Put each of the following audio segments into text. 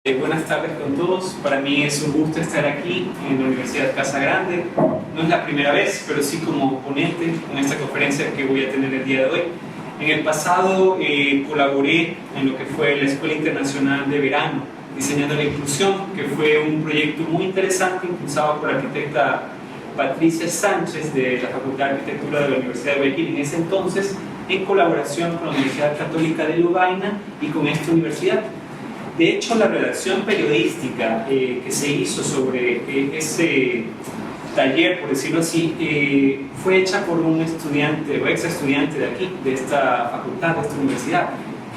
Buenas tardes con todos. Para mí es un gusto estar aquí en la Universidad Casa Grande. No es la primera vez, pero sí como ponente en esta conferencia que voy a tener el día de hoy. En el pasado colaboré en lo que fue la Escuela Internacional de Verano, diseñando la inclusión, que fue un proyecto muy interesante impulsado por la arquitecta Patricia Sánchez de la Facultad de Arquitectura de la Universidad de Guayaquil en ese entonces, en colaboración con la Universidad Católica de Lovaina y con esta universidad. De hecho, la redacción periodística que se hizo sobre ese taller, por decirlo así, fue hecha por un estudiante o ex estudiante de aquí, de esta facultad, de esta universidad,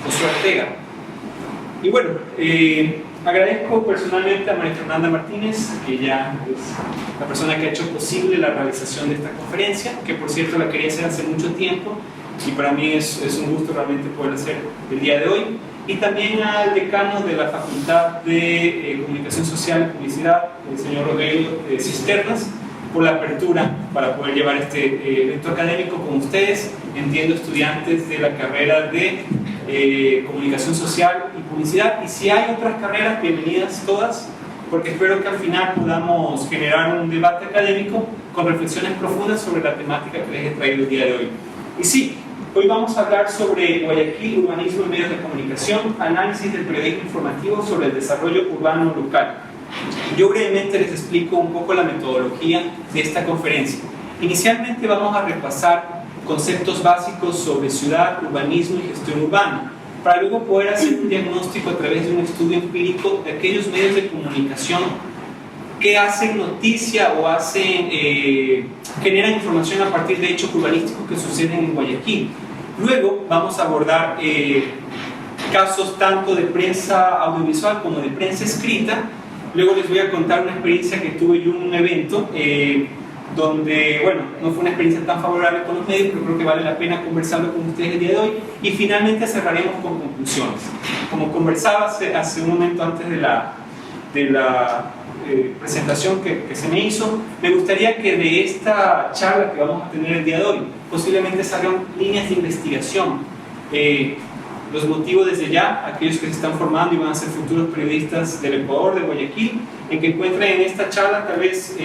Josué Ortega. Y bueno, agradezco personalmente a María Fernanda Martínez, que ya es la persona que ha hecho posible la realización de esta conferencia, que por cierto la quería hacer hace mucho tiempo, y para mí es un gusto realmente poder hacer el día de hoy. Y también al decano de la Facultad de Comunicación Social y Publicidad, el señor Rogelio Cisternas, por la apertura para poder llevar este evento académico con ustedes, entiendo estudiantes de la carrera de Comunicación Social y Publicidad, y si hay otras carreras, bienvenidas todas, porque espero que al final podamos generar un debate académico con reflexiones profundas sobre la temática que les he traído el día de hoy. Y sí, hoy vamos a hablar sobre Guayaquil, urbanismo y medios de comunicación, análisis del periodismo informativo sobre el desarrollo urbano local. Yo brevemente les explico un poco la metodología de esta conferencia. Inicialmente vamos a repasar conceptos básicos sobre ciudad, urbanismo y gestión urbana, para luego poder hacer un diagnóstico a través de un estudio empírico de aquellos medios de comunicación que hacen noticia o generan información a partir de hechos urbanísticos que suceden en Guayaquil. Luego vamos a abordar casos tanto de prensa audiovisual como de prensa escrita. Luego les voy a contar una experiencia que tuve yo en un evento donde, bueno, no fue una experiencia tan favorable con los medios, pero creo que vale la pena conversarlo con ustedes el día de hoy. Y finalmente cerraremos con conclusiones. Como conversaba hace un momento antes de la presentación que se me hizo, me gustaría que de esta charla que vamos a tener el día de hoy posiblemente salgan líneas de investigación. Los motivos desde ya, aquellos que se están formando y van a ser futuros periodistas del Ecuador, de Guayaquil, en que encuentren en esta charla tal vez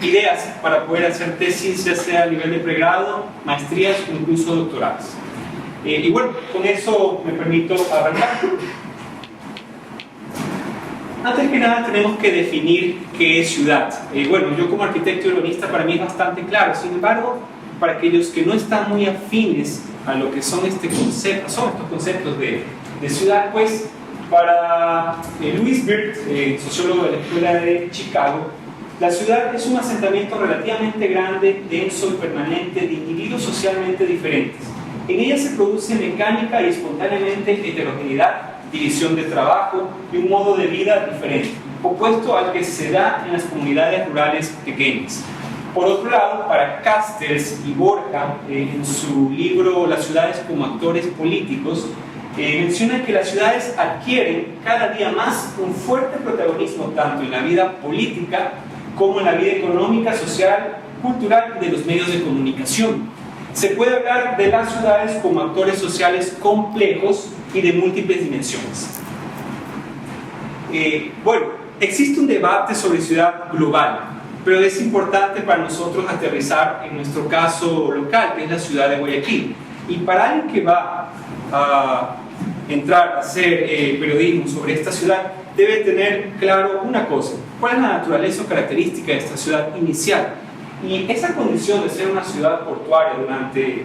ideas para poder hacer tesis, ya sea a nivel de pregrado, maestrías o incluso doctorados. Y bueno, con eso me permito arrancar. Antes que nada tenemos que definir qué es ciudad. Bueno, yo como arquitecto y urbanista para mí es bastante claro. Sin embargo, para aquellos que no están muy afines a lo que son estos conceptos de ciudad, pues para Louis Wirth, sociólogo de la Escuela de Chicago, la ciudad es un asentamiento relativamente grande, denso y permanente de individuos socialmente diferentes. En ella se produce mecánica y espontáneamente heterogeneidad, división de trabajo y un modo de vida diferente, opuesto al que se da en las comunidades rurales pequeñas. Por otro lado, para Castells y Borja, en su libro Las ciudades como actores políticos, menciona que las ciudades adquieren cada día más un fuerte protagonismo tanto en la vida política como en la vida económica, social, cultural y de los medios de comunicación. Se puede hablar de las ciudades como actores sociales complejos y de múltiples dimensiones. Bueno, existe un debate sobre ciudad global, pero es importante para nosotros aterrizar en nuestro caso local, que es la ciudad de Guayaquil. Y para alguien que va a entrar a hacer periodismo sobre esta ciudad, debe tener claro una cosa: cuál es la naturaleza o característica de esta ciudad inicial. Y esa condición de ser una ciudad portuaria durante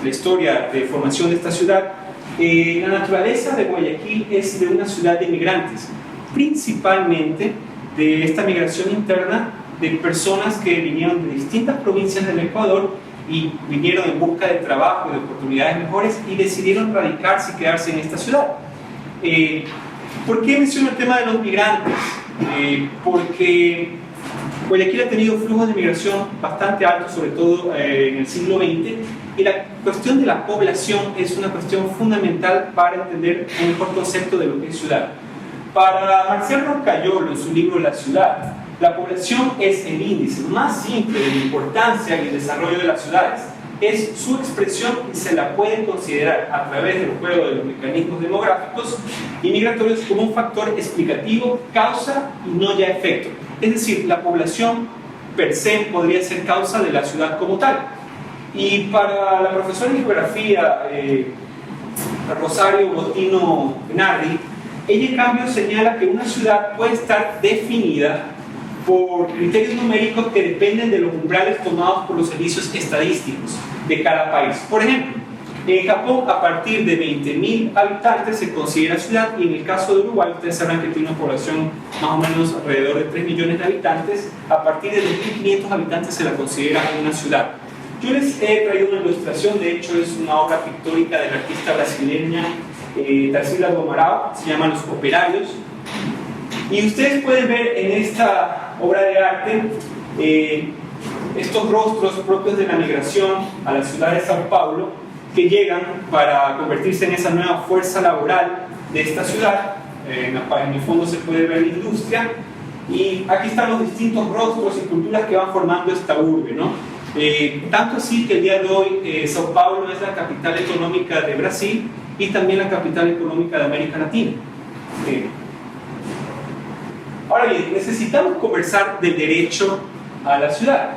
la historia de formación de esta ciudad, la naturaleza de Guayaquil es de una ciudad de migrantes, principalmente de esta migración interna de personas que vinieron de distintas provincias del Ecuador y vinieron en busca de trabajo, de oportunidades mejores y decidieron radicarse y quedarse en esta ciudad. ¿Por qué menciono el tema de los migrantes? Porque Guayaquil ha tenido flujos de migración bastante altos, sobre todo en el siglo XX, y la cuestión de la población es una cuestión fundamental para entender un mejor concepto de lo que es ciudad. Para Marcial Roncayolo, en su libro La ciudad, la población es el índice más simple de la importancia y el desarrollo de las ciudades. es su expresión y se la puede considerar a través del juego de los mecanismos demográficos y migratorios como un factor explicativo, causa y no ya efecto. Es decir, la población per se podría ser causa de la ciudad como tal. Y para la profesora de geografía Rosario Botino Nardi, ella en cambio señala que una ciudad puede estar definida por criterios numéricos que dependen de los umbrales tomados por los servicios estadísticos de cada país. Por ejemplo, en Japón a partir de 20.000 habitantes se considera ciudad, y en el caso de Uruguay ustedes sabrán que tiene una población más o menos alrededor de 3 millones de habitantes. A partir de 2.500 habitantes se la considera una ciudad. Yo les he traído una ilustración, de hecho es una obra pictórica de la artista brasileña Tarsila do Amaral, se llama Los Operarios, y ustedes pueden ver en esta obra de arte estos rostros propios de la migración a la ciudad de Sao Paulo, que llegan para convertirse en esa nueva fuerza laboral de esta ciudad. En el fondo se puede ver la industria, y aquí están los distintos rostros y culturas que van formando esta urbe, ¿no? Tanto así que el día de hoy Sao Paulo es la capital económica de Brasil y también la capital económica de América Latina. Ahora bien, necesitamos conversar del derecho a la ciudad.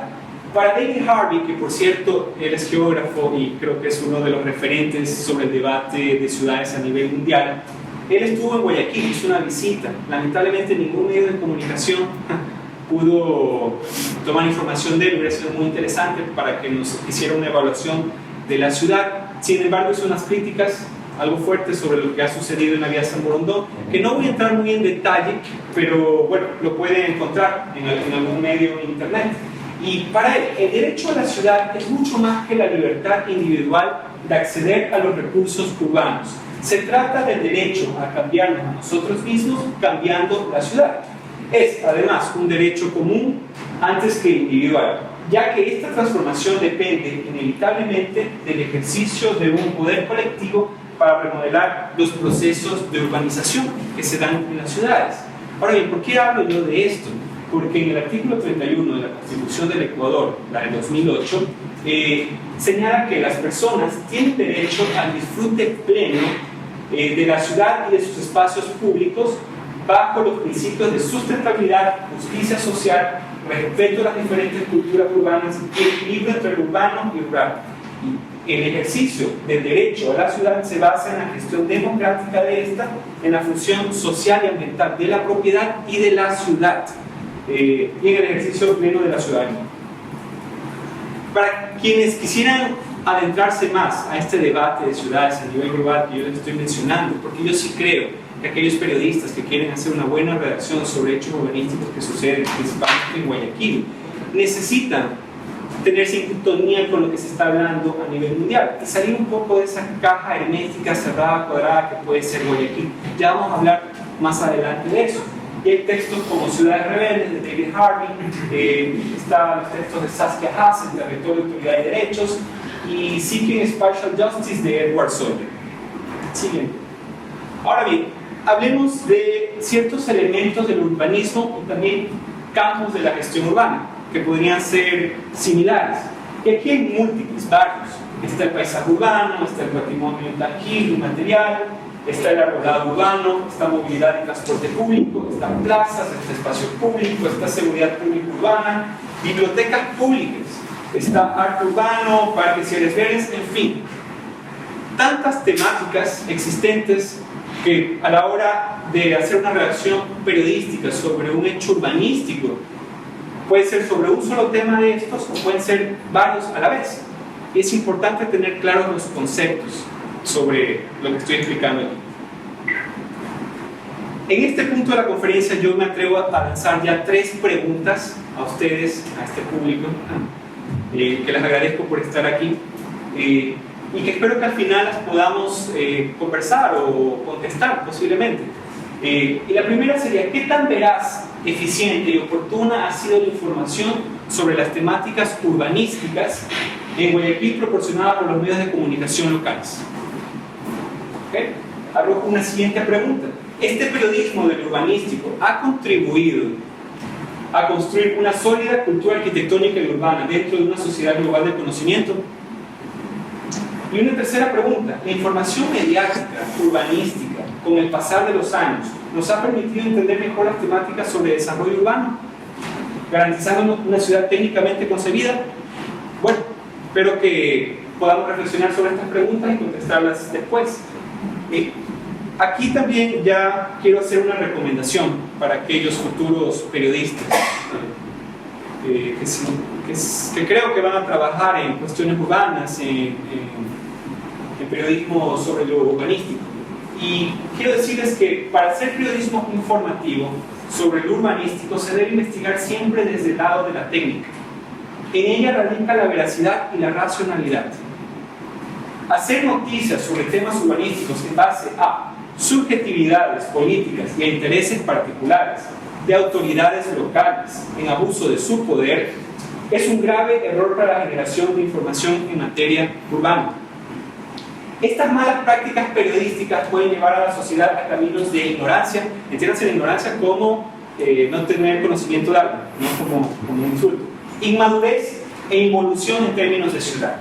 Para David Harvey, que por cierto él es geógrafo y creo que es uno de los referentes sobre el debate de ciudades a nivel mundial, él estuvo en Guayaquil, hizo una visita. Lamentablemente ningún medio de comunicación pudo tomar información de él, hubiera sido muy interesante para que nos hiciera una evaluación de la ciudad. Sin embargo, hizo unas críticas algo fuertes sobre lo que ha sucedido en la vía San Borondón, que no voy a entrar muy en detalle, pero bueno, lo pueden encontrar en algún medio en internet. Y para él, el derecho a la ciudad es mucho más que la libertad individual de acceder a los recursos urbanos. Se trata del derecho a cambiarnos a nosotros mismos cambiando la ciudad. Es además un derecho común antes que individual, ya que esta transformación depende inevitablemente del ejercicio de un poder colectivo para remodelar los procesos de urbanización que se dan en las ciudades. Ahora bien, ¿por qué hablo yo de esto? Porque en el artículo 31 de la Constitución del Ecuador, la del 2008, señala que las personas tienen derecho al disfrute pleno de la ciudad y de sus espacios públicos bajo los principios de sustentabilidad, justicia social, respeto a las diferentes culturas urbanas y equilibrio entre lo urbano y rural. Y el ejercicio del derecho a la ciudad se basa en la gestión democrática de esta, en la función social y ambiental de la propiedad y de la ciudad, y en el ejercicio pleno de la ciudadanía. Para quienes quisieran adentrarse más a este debate de ciudades a nivel global que yo les estoy mencionando, porque yo sí creo que aquellos periodistas que quieren hacer una buena redacción sobre hechos urbanísticos que suceden principalmente en Guayaquil necesitan tener sintonía con lo que se está hablando a nivel mundial y salir un poco de esa caja hermética cerrada, cuadrada que puede ser Guayaquil. Ya vamos a hablar más adelante de eso. Y hay textos como Ciudades Rebeldes de David Harvey, están los textos de Saskia Haas, El Territorio, Autoridad y Derechos, y Seeking Spatial Justice de Edward Sawyer. Siguiente. Ahora bien, hablemos de ciertos elementos del urbanismo y también campos de la gestión urbana que podrían ser similares. Y aquí hay múltiples barrios. Está el paisaje urbano, está el patrimonio tangible y material, está el arbolado urbano, está movilidad y transporte público, están plazas, está espacio público, está seguridad pública urbana, bibliotecas públicas, está arte urbano, parques y áreas verdes, en fin. Tantas temáticas existentes que a la hora de hacer una redacción periodística sobre un hecho urbanístico, puede ser sobre un solo tema de estos o pueden ser varios a la vez. Y es importante tener claros los conceptos sobre lo que estoy explicando aquí. En este punto de la conferencia yo me atrevo a lanzar ya 3 preguntas a ustedes, a este público, que les agradezco por estar aquí, y que espero que al final las podamos conversar o contestar posiblemente. Y la primera sería, ¿qué tan veraz, eficiente y oportuna ha sido la información sobre las temáticas urbanísticas en Guayaquil proporcionada por los medios de comunicación locales? ¿Okay? Hago una siguiente pregunta. ¿Este periodismo del urbanístico ha contribuido a construir una sólida cultura arquitectónica y urbana dentro de una sociedad global de conocimiento? Y una tercera pregunta: la información mediática, urbanística, con el pasar de los años, ¿nos ha permitido entender mejor las temáticas sobre desarrollo urbano, garantizándonos una ciudad técnicamente concebida? Bueno, espero que podamos reflexionar sobre estas preguntas y contestarlas después. Aquí también ya quiero hacer una recomendación para aquellos futuros periodistas que creo que van a trabajar en cuestiones urbanas, en periodismo sobre lo urbanístico. Y quiero decirles que para hacer periodismo informativo sobre lo urbanístico se debe investigar siempre desde el lado de la técnica. En ella radica la veracidad y la racionalidad. Hacer noticias sobre temas urbanísticos en base a subjetividades políticas y a intereses particulares de autoridades locales en abuso de su poder es un grave error para la generación de información en materia urbana. Estas malas prácticas periodísticas pueden llevar a la sociedad a caminos de ignorancia. Entiéndanse la ignorancia como no tener conocimiento de algo, no como un insulto. Inmadurez e involución en términos de ciudad.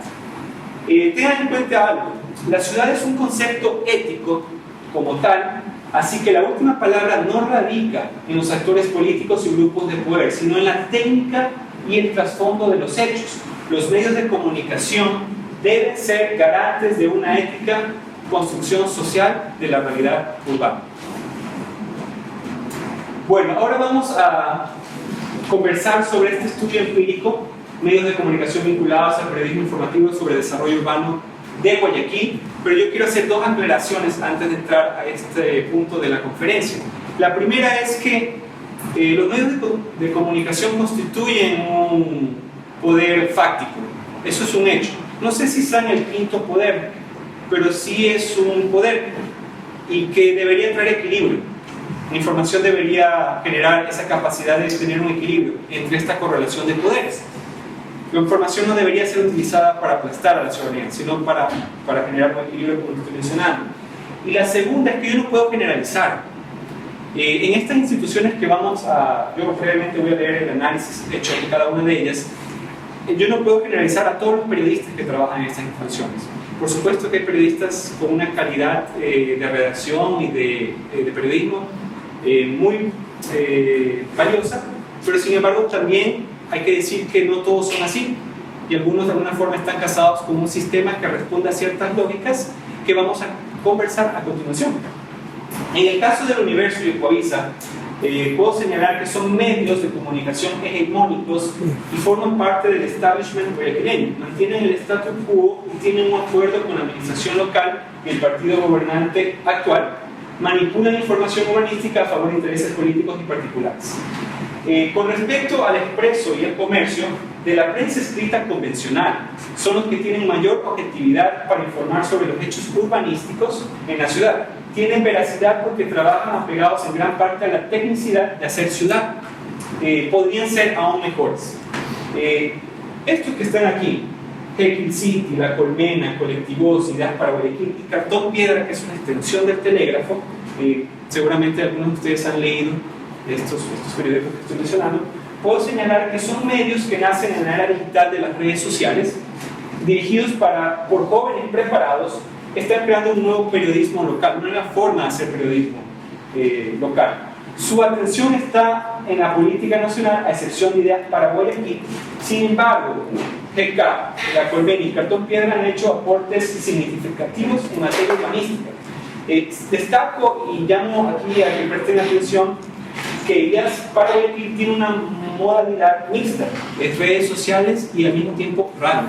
Tengan en cuenta algo: la ciudad es un concepto ético como tal, así que la última palabra no radica en los actores políticos y grupos de poder, sino en la técnica y el trasfondo de los hechos. Los medios de comunicación deben ser garantes de una ética construcción social de la realidad urbana. Bueno, ahora vamos a conversar sobre este estudio empírico, medios de comunicación vinculados al periodismo informativo sobre desarrollo urbano de Guayaquil, pero yo quiero hacer dos aclaraciones antes de entrar a este punto de la conferencia. La primera es que los medios de comunicación constituyen un poder fáctico, eso es un hecho. No sé si está en el quinto poder, pero sí es un poder y que debería traer equilibrio. La información debería generar esa capacidad de tener un equilibrio entre esta correlación de poderes. La información no debería ser utilizada para aplastar a la ciudadanía, sino para generar un equilibrio, como estoy mencionando. Y la segunda es que yo no puedo generalizar. En estas instituciones que yo brevemente voy a leer el análisis hecho en cada una de ellas, yo no puedo generalizar a todos los periodistas que trabajan en estas instituciones. Por supuesto que hay periodistas con una calidad de redacción y de periodismo muy valiosa, pero sin embargo también hay que decir que no todos son así, y algunos de alguna forma están casados con un sistema que responde a ciertas lógicas que vamos a conversar a continuación. En el caso del Universo y Ecuavisa, puedo señalar que son medios de comunicación hegemónicos y forman parte del establishment guayaquileño. Mantienen el status quo y tienen un acuerdo con la administración local y el partido gobernante actual. Manipulan información urbanística a favor de intereses políticos y particulares. Con respecto al Expreso y el Comercio, de la prensa escrita convencional, son los que tienen mayor objetividad para informar sobre los hechos urbanísticos en la ciudad. Tienen veracidad porque trabajan apegados en gran parte a la tecnicidad de hacer ciudad. Podrían ser aún mejores. Estos que están aquí, Jekyll City, La Colmena, Colectivos, Ideas para Guayaquil y Cartón Piedra, que es una extensión del telégrafo, seguramente algunos de ustedes han leído estos periódicos que estoy mencionando. Puedo señalar que son medios que nacen en la era digital de las redes sociales, dirigidos por jóvenes preparados. Están creando un nuevo periodismo local, una nueva forma de hacer periodismo local. Su atención está en la política nacional, a excepción de Ideas para Guayaquil. Sin embargo, GK, La Colmena y Cartón Piedra han hecho aportes significativos en materia urbanística. Destaco y llamo aquí a que presten atención que Ideas para Guayaquil tiene una modalidad mixta, es redes sociales y al mismo tiempo radio.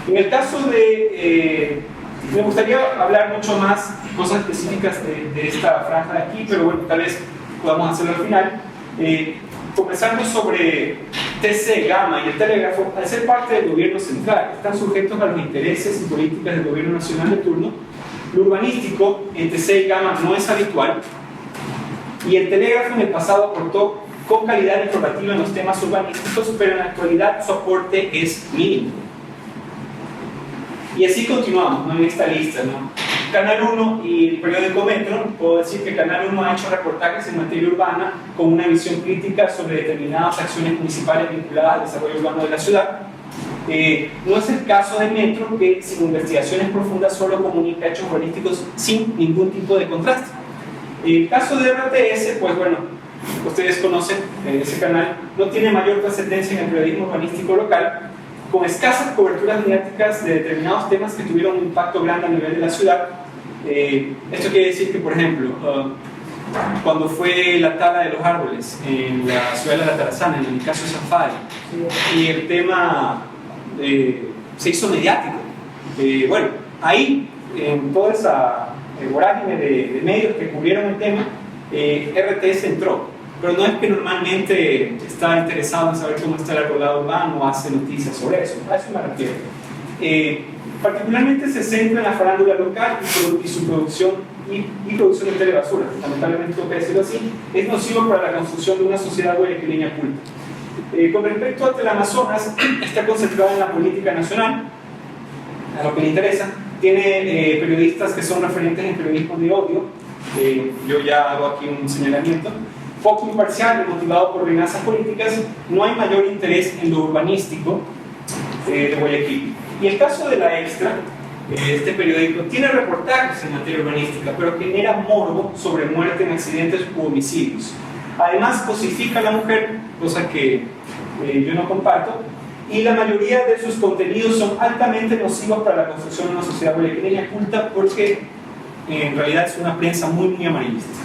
En el caso de me gustaría hablar mucho más cosas específicas de esta franja de aquí, pero bueno, tal vez podamos hacerlo al final. Comenzando sobre TC, Gama y el telégrafo, al ser parte del gobierno central, están sujetos a los intereses y políticas del gobierno nacional de turno. Lo urbanístico en TC y Gama no es habitual, y el telégrafo en el pasado aportó con calidad informativa en los temas urbanísticos, pero en la actualidad su aporte es mínimo. Y así continuamos, ¿no? En esta lista, ¿no? Canal 1 y el periódico Metro, puedo decir que Canal 1 ha hecho reportajes en materia urbana con una visión crítica sobre determinadas acciones municipales vinculadas al desarrollo urbano de la ciudad. No es el caso de Metro, que sin investigaciones profundas solo comunica hechos urbanísticos sin ningún tipo de contraste. El caso de RTS, pues bueno, ustedes conocen ese canal, no tiene mayor trascendencia en el periodismo urbanístico local, con escasas coberturas mediáticas de determinados temas que tuvieron un impacto grande a nivel de la ciudad. Esto quiere decir que, por ejemplo, cuando fue la tala de los árboles en la ciudad de la Tarazana, en el caso de Safari, y el tema se hizo mediático, bueno, ahí en toda esa vorágine de medios que cubrieron el tema, RTS entró, pero no es que normalmente está interesado en saber cómo está el arbolado urbano o hace noticias sobre eso, a eso me refiero. Particularmente se centra en la farándula local y su producción y producción de telebasura. Lamentablemente tengo que decirlo así, es nocivo para la construcción de una sociedad guayaquileña culta. Con respecto a Teleamazonas, está concentrada en la política nacional, a lo que le interesa. Tiene periodistas que son referentes en periodismo de odio. Yo ya hago aquí un señalamiento. Poco imparcial y motivado por venganzas políticas. No hay mayor interés en lo urbanístico de Guayaquil. Y el caso de La Extra, este periódico, tiene reportajes en materia urbanística, pero genera morbo sobre muerte en accidentes u homicidios. Además, cosifica a la mujer, cosa que yo no comparto, y la mayoría de sus contenidos son altamente nocivos para la construcción de una sociedad guayaquileña culta, porque en realidad es una prensa muy amarillista.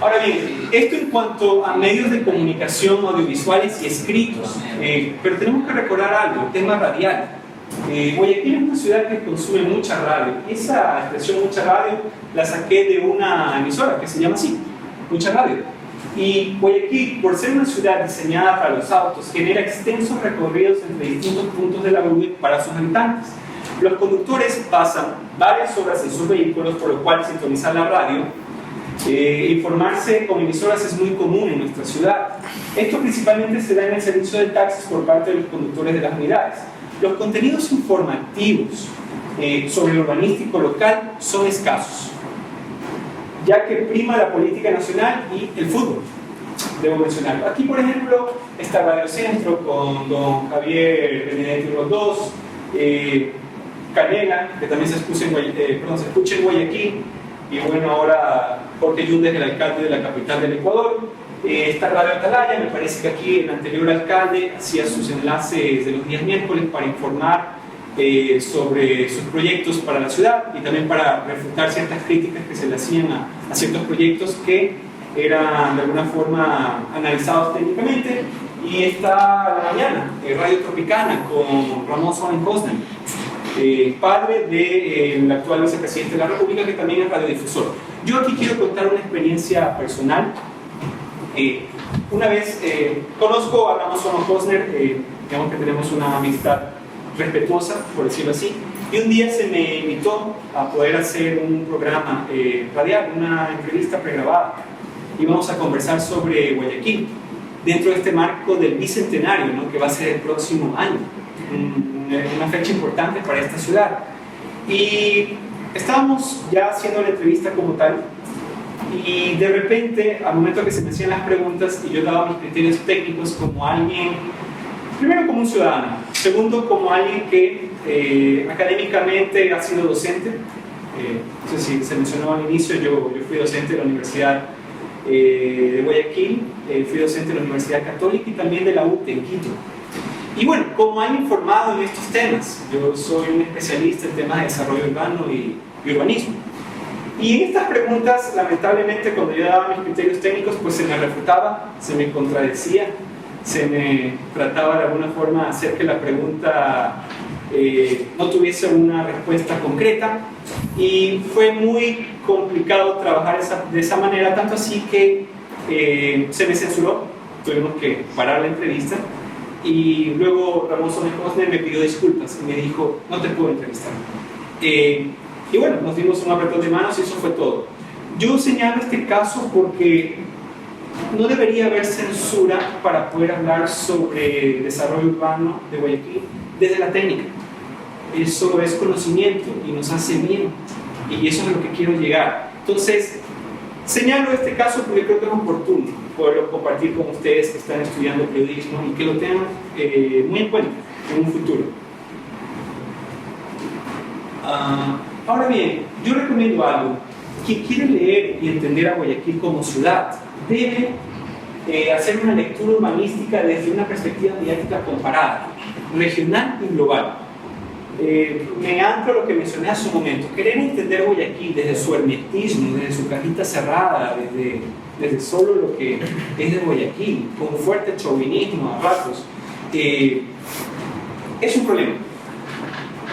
Ahora bien, esto en cuanto a medios de comunicación audiovisuales y escritos, pero tenemos que recordar algo, el tema radial. Guayaquil es una ciudad que consume mucha radio. Esa expresión mucha radio la saqué de una emisora que se llama así, Mucha Radio. Y Guayaquil, por ser una ciudad diseñada para los autos, genera extensos recorridos entre distintos puntos de la urbe para sus habitantes. Los conductores pasan varias horas en sus vehículos, por lo cual sintonizar la radio. Informarse con emisoras es muy común en nuestra ciudad. Esto principalmente se da en el servicio de taxis por parte de los conductores de las unidades. Los contenidos informativos sobre el urbanístico local son escasos, ya que prima la política nacional y el fútbol, debo mencionarlo. Aquí, por ejemplo, está Radio Centro con don Javier Benedetti Roldós, Canela, que también se escucha en Guayaquil, y bueno, ahora Jorge Yundes, el alcalde de la capital del Ecuador. Está Radio Atalaya, me parece que aquí el anterior alcalde hacía sus enlaces de los días miércoles para informar sobre sus proyectos para la ciudad y también para refutar ciertas críticas que se le hacían a ciertos proyectos que eran de alguna forma analizados técnicamente. Y está La Mañana, Radio Tropicana, con Ramón Soren Cosner, padre del actual vicepresidente de la República, que también es radiodifusor. Yo aquí quiero contar una experiencia personal. Una vez conozco a Ramón Soren Cosner, digamos que tenemos una amistad respetuosa, por decirlo así, y un día se me invitó a poder hacer un programa radial, una entrevista pregrabada. Íbamos a conversar sobre Guayaquil, dentro de este marco del bicentenario, ¿no?, que va a ser el próximo año, una fecha importante para esta ciudad. Y estábamos ya haciendo la entrevista como tal, y de repente, al momento que se me hacían las preguntas y yo daba mis criterios técnicos como alguien, primero como un ciudadano, segundo como alguien que académicamente ha sido docente. No sé si se mencionó al inicio, yo fui docente de la Universidad de Guayaquil, fui docente de la Universidad Católica y también de la UTE en Quito. Y bueno, como han informado en estos temas, yo soy un especialista en temas de desarrollo urbano y urbanismo. Y en estas preguntas, lamentablemente, cuando yo daba mis criterios técnicos, pues se me refutaba, se me contradecía, se me trataba de alguna forma de hacer que la pregunta no tuviese una respuesta concreta, y fue muy complicado trabajar de esa manera, tanto así que se me censuró, tuvimos que parar la entrevista, y luego Ramón Soren Cosner me pidió disculpas y me dijo: no te puedo entrevistar. Y bueno, nos dimos un apretón de manos y eso fue todo. Yo señalo este caso porque no debería haber censura para poder hablar sobre desarrollo urbano de Guayaquil desde la técnica. Eso es conocimiento y nos hace bien, y eso es a lo que quiero llegar. Entonces, Señalo este caso porque creo que es oportuno poderlo compartir con ustedes que están estudiando periodismo y que lo tengan muy en cuenta en un futuro. Ahora bien, yo recomiendo algo. Quien quiere leer y entender a Guayaquil como ciudad debe hacer una lectura humanística desde una perspectiva mediática comparada, regional y global. Me anclo a lo que mencioné hace un momento. Querer entender Guayaquil desde su hermetismo, desde su cajita cerrada, desde solo lo que es de Guayaquil, con fuerte chauvinismo a ratos, es un problema.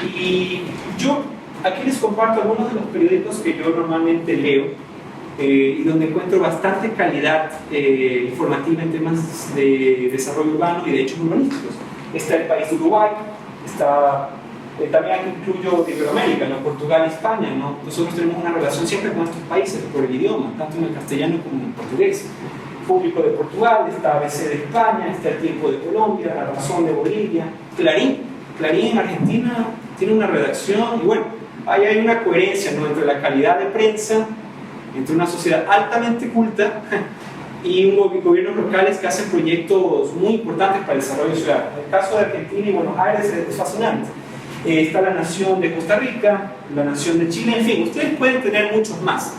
Y yo aquí les comparto algunos de los periódicos que yo normalmente leo y donde encuentro bastante calidad informativa en temas de desarrollo urbano y de hechos urbanísticos. Está El País de Uruguay, está también aquí incluyo de Iberoamérica, ¿no? Portugal y España, ¿no? Nosotros tenemos una relación siempre con estos países por el idioma, tanto en el castellano como en el portugués. Público de Portugal, está ABC de España, está El Tiempo de Colombia, La Razón de Bolivia, Clarín en Argentina tiene una redacción y bueno, ahí hay una coherencia, ¿no? Entre la calidad de prensa, entre una sociedad altamente culta y gobiernos locales que hacen proyectos muy importantes para el desarrollo ciudadano. En el caso de Argentina y Buenos Aires es fascinante. Está La Nación de Costa Rica, La Nación de Chile, en fin, ustedes pueden tener muchos más,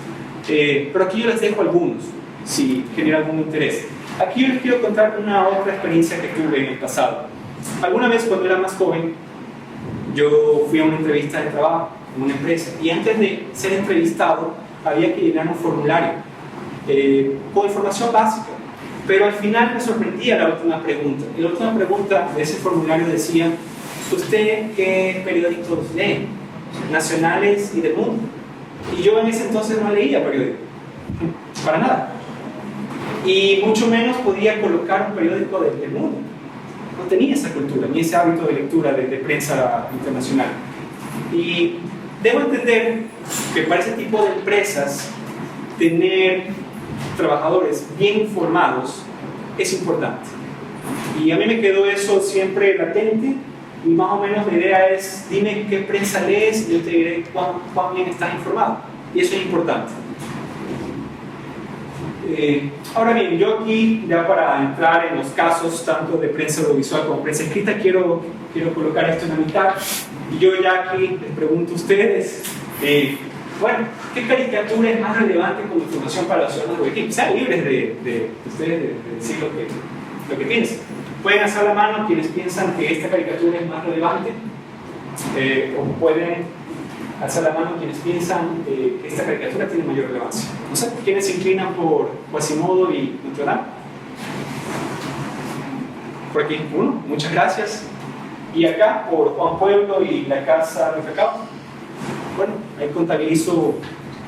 pero aquí yo les dejo algunos, si genera algún interés. Aquí yo les quiero contar una otra experiencia que tuve en el pasado. Alguna vez cuando era más joven, yo fui a una entrevista de trabajo en una empresa y antes de ser entrevistado había que llenar un formulario con información básica, pero al final me sorprendía la última pregunta. Y la última pregunta de ese formulario decía: ¿usted qué periódicos lee? Nacionales y del mundo. Y yo en ese entonces no leía periódicos, para nada. Y mucho menos podía colocar un periódico del mundo. No tenía esa cultura, ni ese hábito de lectura de prensa internacional. Y debo entender que para ese tipo de empresas, tener trabajadores bien informados es importante. Y a mí me quedó eso siempre latente. Y más o menos la idea es: dime qué prensa lees y yo te diré cuán bien estás informado. Y eso es importante. Ahora bien, yo aquí, ya para entrar en los casos tanto de prensa audiovisual como prensa escrita, quiero colocar esto en la mitad. Y yo ya aquí les pregunto a ustedes, bueno, ¿qué caricatura es más relevante como información para los ciudadanos de Guayaquil? Sean libres de ustedes de decir lo que piensan. Pueden alzar la mano quienes piensan que esta caricatura es más relevante, o pueden alzar la mano quienes piensan que esta caricatura tiene mayor relevancia. No sé, ¿quiénes se inclinan por Quasimodo y Notre Dame? Por aquí, uno, muchas gracias. Y acá, por Juan Pueblo y la Casa de Cacao. Bueno, ahí contabilizo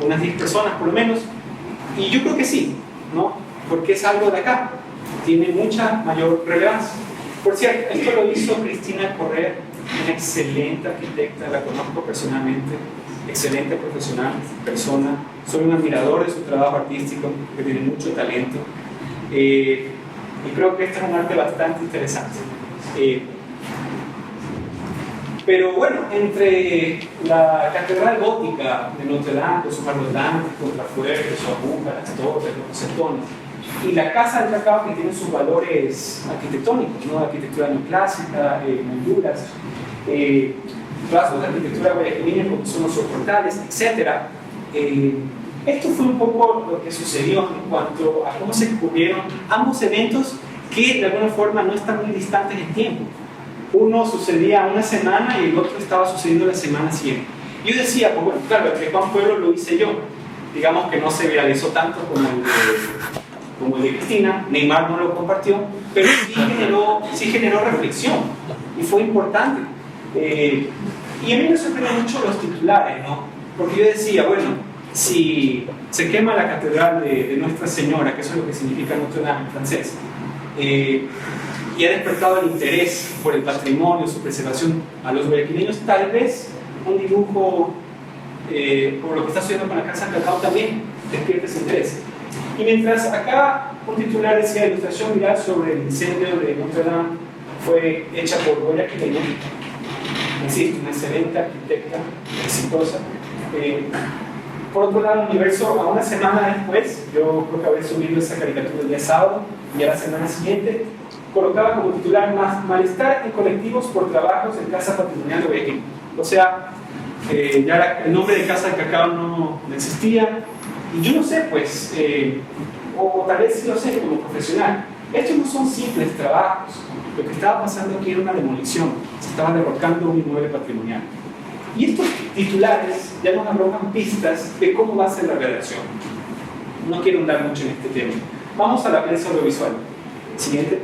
unas 10 personas por lo menos. Y yo creo que sí, ¿no? Porque es algo de acá. Tiene mucha mayor relevancia. Por cierto, esto lo hizo Cristina Correa, una excelente arquitecta, la conozco personalmente, excelente profesional, persona. Soy un admirador de su trabajo artístico, que tiene mucho talento. Y creo que este es un arte bastante interesante. Pero bueno, entre la Catedral Gótica de Notre Dame, con sus arbotantes, contrafuertes, su aguja, las torres, los rosettones, y la Casa del Cacao, que tiene sus valores arquitectónicos, ¿no? Arquitectura neoclásica, molduras, rasgos de arquitectura guayaquileña como son los portales, etc. Esto fue un poco lo que sucedió en cuanto a cómo se ocurrieron ambos eventos que de alguna forma no están muy distantes en tiempo. Uno sucedía una semana y el otro estaba sucediendo la semana siguiente. Yo decía, pues bueno, claro, el de Juan Pueblo lo hice yo. Digamos que no se viralizó tanto como el de Cristina, Neymar no lo compartió, pero sí generó reflexión y fue importante. Y a mí me sorprenden mucho los titulares, ¿no? Porque yo decía, bueno, si se quema la catedral de Nuestra Señora, que eso es lo que significa Notre Dame en francés, y ha despertado el interés por el patrimonio, su preservación a los guayaquileños, tal vez un dibujo, por lo que está sucediendo con la Casa del Cacao, también despierte ese interés. Y mientras acá un titular decía: ilustración viral sobre el incendio de Notre Dame fue hecha por Por otro lado, el Universo, a una semana después, yo creo que habré subido esa caricatura el día sábado, y a la semana siguiente, colocaba como titular malestar en colectivos por trabajos en Casa Patrimonial de Guayaquil. O sea, ya el nombre de Casa de Cacao no existía, y yo no sé, pues, o tal vez sí lo sé como profesional, estos no son simples trabajos. Lo que estaba pasando aquí era una demolición, se estaba derrocando un inmueble patrimonial. Y estos titulares ya nos arrojan pistas de cómo va a ser la redacción. No quiero andar mucho en este tema. Vamos a la prensa audiovisual. Siguiente.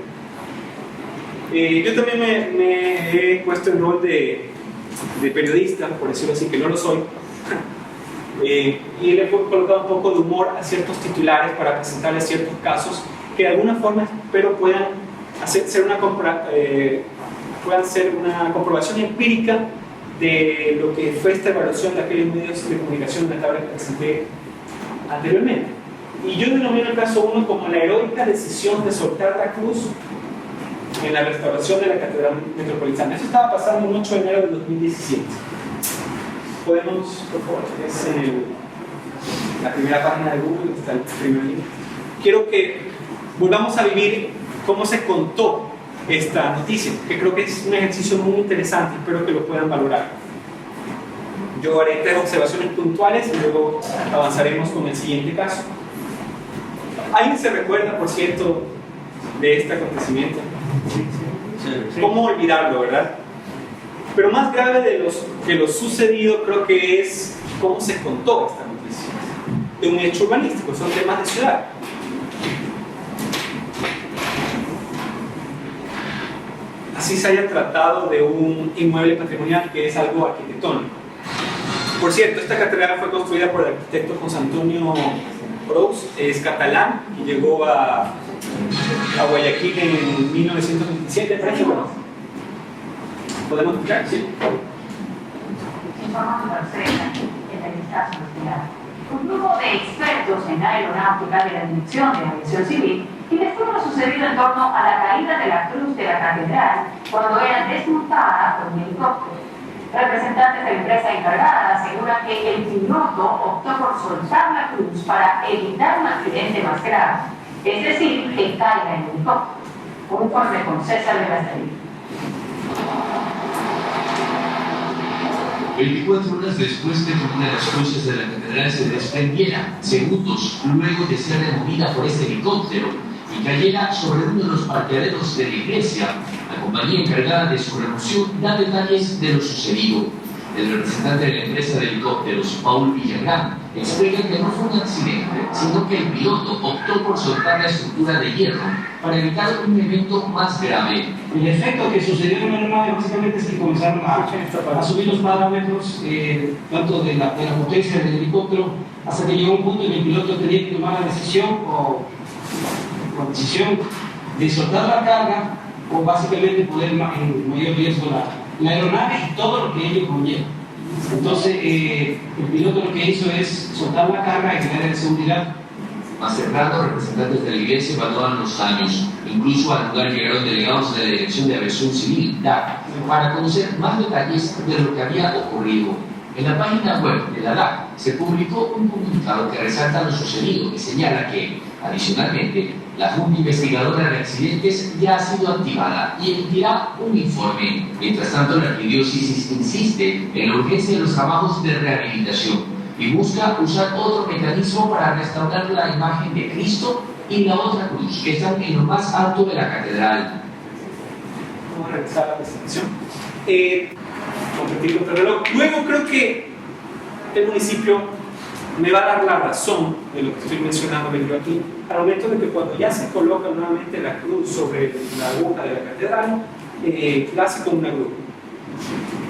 Yo también me he puesto en rol de periodista, por decirlo así, que no lo soy. Y le he colocado un poco de humor a ciertos titulares para presentarles ciertos casos que de alguna forma espero puedan ser una comprobación empírica de lo que fue esta evaluación de aquellos medios de comunicación de la tabla que presenté anteriormente. Y yo denomino el caso 1 como la heroica decisión de soltar la cruz en la restauración de la Catedral Metropolitana. Eso estaba pasando el 8 de enero de 2017. Podemos, por favor, es la primera página de Google, está el primer link. Quiero que volvamos a vivir cómo se contó esta noticia, que creo que es un ejercicio muy interesante, espero que lo puedan valorar. Yo haré 3 observaciones puntuales y luego avanzaremos con el siguiente caso. ¿Alguien se recuerda, por cierto, de este acontecimiento? Sí. ¿Cómo olvidarlo, verdad? Pero más grave de lo sucedido creo que es cómo se contó esta noticia de un hecho urbanístico, son temas de ciudad. Así se haya tratado de un inmueble patrimonial que es algo arquitectónico. Por cierto, esta catedral fue construida por el arquitecto José Antonio Prous, es catalán y llegó a Guayaquil en 1927, parece, bueno. ¿Podemos escuchar? Sí. Un grupo de expertos en aeronáutica de la Dirección de Aviación Civil investigó lo sucedido en torno a la caída de la cruz de la catedral cuando era desmontada por un helicóptero. Representantes de la empresa encargada aseguran que el piloto optó por soltar la cruz para evitar un accidente más grave, es decir, que caiga el helicóptero. Un informe con César de la Estrella. 24 horas después de que una de las cruces de la catedral se desprendiera, segundos luego de ser removida por este helicóptero y cayera sobre uno de los parqueaderos de la iglesia, la compañía encargada de su remoción da detalles de lo sucedido. El representante de la empresa de helicópteros, Paul Villagrán, explica que no fue un accidente, sino que el piloto optó por soltar la estructura de hierro para evitar un evento más grave. El efecto que sucedió en la aeronave básicamente es que comenzaron a subir los parámetros tanto de la potencia del helicóptero hasta que llegó un punto en que el piloto tenía que tomar la decisión de soltar la carga o básicamente poner en mayor riesgo la aeronave y todo lo que ello conlleva. Entonces el piloto lo que hizo es soltar la carga y generar de seguridad. Más temprano, representantes de la iglesia evaluaron los daños. Incluso al lugar llegaron delegados de la Dirección de Aviación Civil, DAC, para conocer más detalles de lo que había ocurrido. En la página web de la DAC se publicó un comunicado que resalta lo sucedido y señala que, adicionalmente, la Junta Investigadora de Accidentes ya ha sido activada y emitirá un informe. Mientras tanto, la arquidiócesis insiste en la urgencia de los trabajos de rehabilitación y busca usar otro mecanismo para restaurar la imagen de Cristo y la otra cruz, que están en lo más alto de la catedral. Vamos a revisar la presentación. Competir contra el reloj. Luego creo que el municipio me va a dar la razón de lo que estoy mencionando aquí, al momento de que cuando ya se coloca nuevamente la cruz sobre la aguja de la catedral, la hace con una grúa.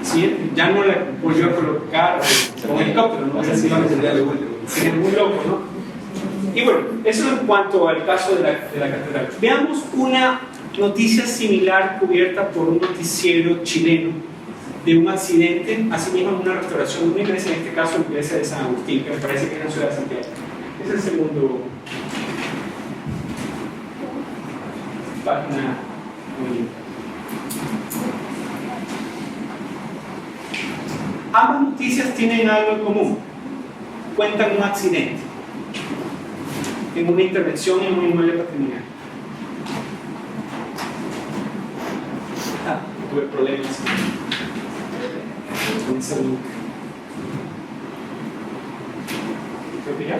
¿Sí? Ya no la volvió a colocar con helicóptero, ¿no? Sería muy loco, ¿no? Y bueno, eso en cuanto al caso de la catedral. Veamos una noticia similar cubierta por un noticiero chileno de un accidente, asimismo en una restauración de una iglesia, en este caso la iglesia de San Agustín, que me parece que es en la ciudad de Santiago. Ese es el segundo página. Muy bien. Ambas noticias tienen algo en común. cuentan un accidente en una intervención en un inmueble patrimonial. Tuve problemas con ese link. Creo que ya.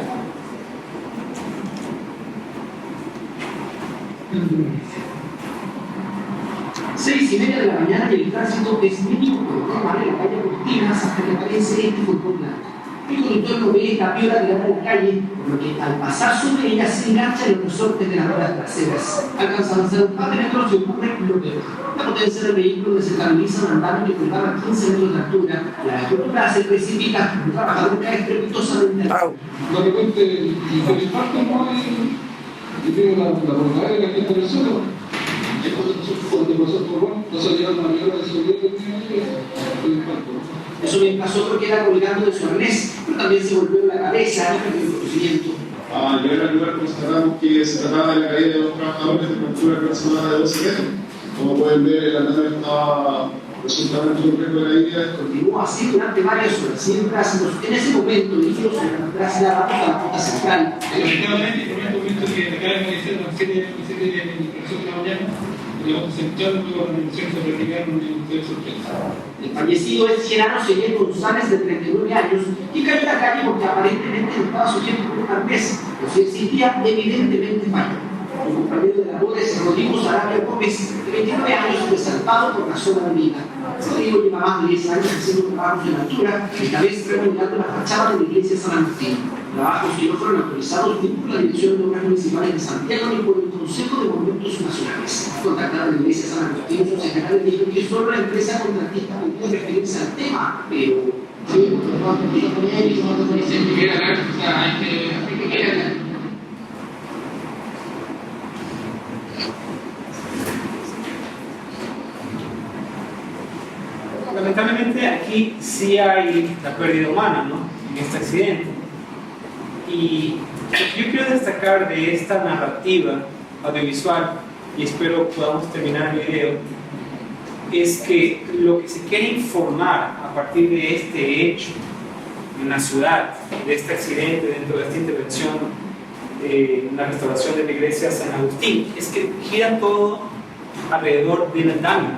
6:30 de la mañana y el tránsito es mínimo por normal en la calle Cortinas hasta que aparece este furgón blanco. El conductor no ve la viola tirada a la calle, por lo que al pasar sobre ella se engancha en los resortes de las ruedas traseras. Alcanza a avanzar un par de metros y ocurre lo peor. La potencia del vehículo desestabiliza un andamio que colgaba 15 metros de altura. La estructura se precipita, un trabajador cae estrepitosamente. De repente, el impacto no hay, y tiene la volcada de la gente del suelo. Cuando pasó por bueno, no salieron la mayoría de seguridad que tenía el impacto. Eso bien pasó porque era colgando de su arnés, pero también se golpeó en la cabeza y perdió el conocimiento. Al llegar al lugar constatamos que se trataba de la caída de los trabajadores de factura aproximada de 12 metros. Como pueden ver, el andamio estaba resultando un riesgo de caída. Continuó así durante varias horas, siempre en ese momento, dirigidos tras la ruta central. Lamentablemente, en este momento que acaba de ser las 7 de la mañana, los sectores de organización se practicaron en el sorpresa. El fallecido es Gerardo Seguel González, de 39 años, y cayó en la calle porque aparentemente no estaba sujeto por un arnés, pero si existía evidentemente fallo. El compañero de labores, Rodrigo Sarabia Gómez, de 29 años, resaltado por la zona avenida. Rodrigo lleva más de 10 años haciendo trabajos en altura, esta vez remodelando la fachada de la iglesia San Agustín. Trabajos que no fueron autorizados ni por la Dirección de Obras Municipales de Santiago ni por el Consejo de Monumentos Nacionales. Contactaron a la iglesia San Agustín, su secretario dijo que solo la empresa contratista podía referirse al tema, pero... Lamentablemente aquí sí hay la pérdida humana, ¿no? En este accidente. Y lo que yo quiero destacar de esta narrativa audiovisual, y espero podamos terminar el video, es que lo que se quiere informar a partir de este hecho en la ciudad, de este accidente dentro de esta intervención en la restauración de la iglesia San Agustín, es que gira todo alrededor del andamio,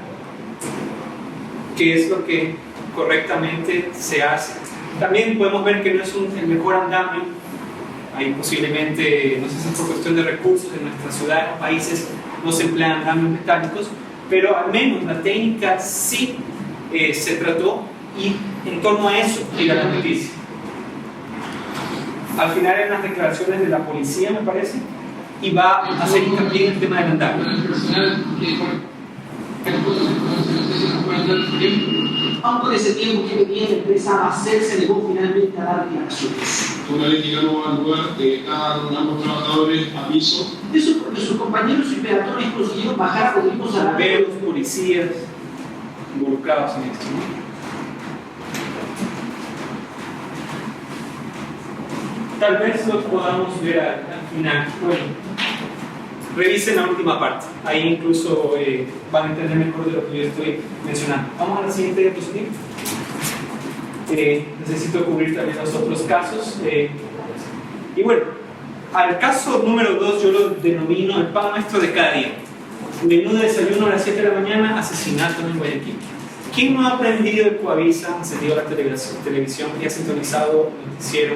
que es lo que correctamente se hace. También podemos ver que no es el mejor andamio. Hay posiblemente, no sé si es por cuestión de recursos en nuestra ciudad, en países no se emplean andamios metálicos, pero al menos la técnica sí se trató, y en torno a eso gira la noticia. Al final, en las declaraciones de la policía, me parece, y va a hacer hincapié en el tema del andamio. Aún con ese tiempo que venía la empresa Bacel se negó finalmente a dar declaraciones. Una vez llegamos al lugar, estaban ambos trabajadores a piso. Eso porque sus compañeros y peatones consiguieron bajar a Rodrigo Sarabia. Los policías involucrados en esto, ¿no? Tal vez lo podamos ver al final. Bueno, revisen la última parte. Ahí incluso van a entender mejor de lo que yo estoy mencionando. Vamos a la siguiente diapositiva. Necesito cubrir también los otros casos. Y bueno, al caso número 2 yo lo denomino el pan nuestro de cada día. Menú de desayuno a las 7 de la mañana, asesinato en Guayaquil. ¿Quién no ha aprendido el Coavisa, encendido la televisión y ha sintonizado el noticiero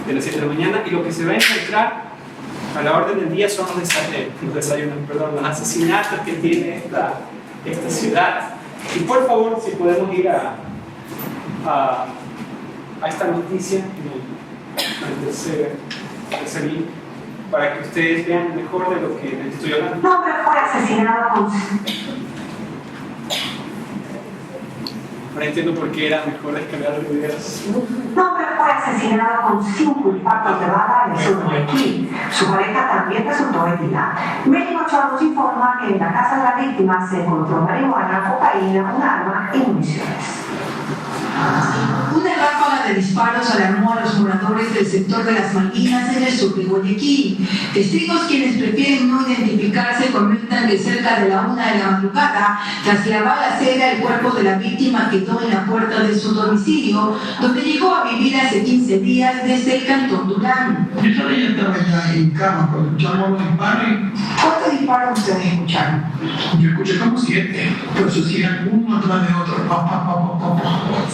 de las 7 de la mañana? Y lo que se va a encontrar a la orden del día son los asesinatos que tiene esta ciudad. Y por favor, si podemos ir a esta noticia, al tercer link, para que ustedes vean mejor de lo que les estoy hablando. Un hombre fue asesinado con... Ahora entiendo por qué era mejor descargar los videos. Un hombre fue asesinado con 5 impactos de bala en el sur de Guayaquil. Su pareja también resultó herida. México Chavos informa que en la casa de la víctima se encontró marihuana, cocaína, un arma y municiones. Una ráfaga de disparos alarmó a los moradores del sector de las Malvinas en el sur de Guayaquil. Testigos quienes prefieren no identificarse comentan que cerca de la 1 de la madrugada, tras la balacera, el cuerpo de la víctima quedó en la puerta de su domicilio, donde llegó a vivir hace 15 días desde el cantón Durán. Yo todavía estaba ya en cama cuando escuchamos los disparos. ¿Cuántos disparos ustedes escucharon? Yo escuché como 7, pero se hacían uno atrás de otro.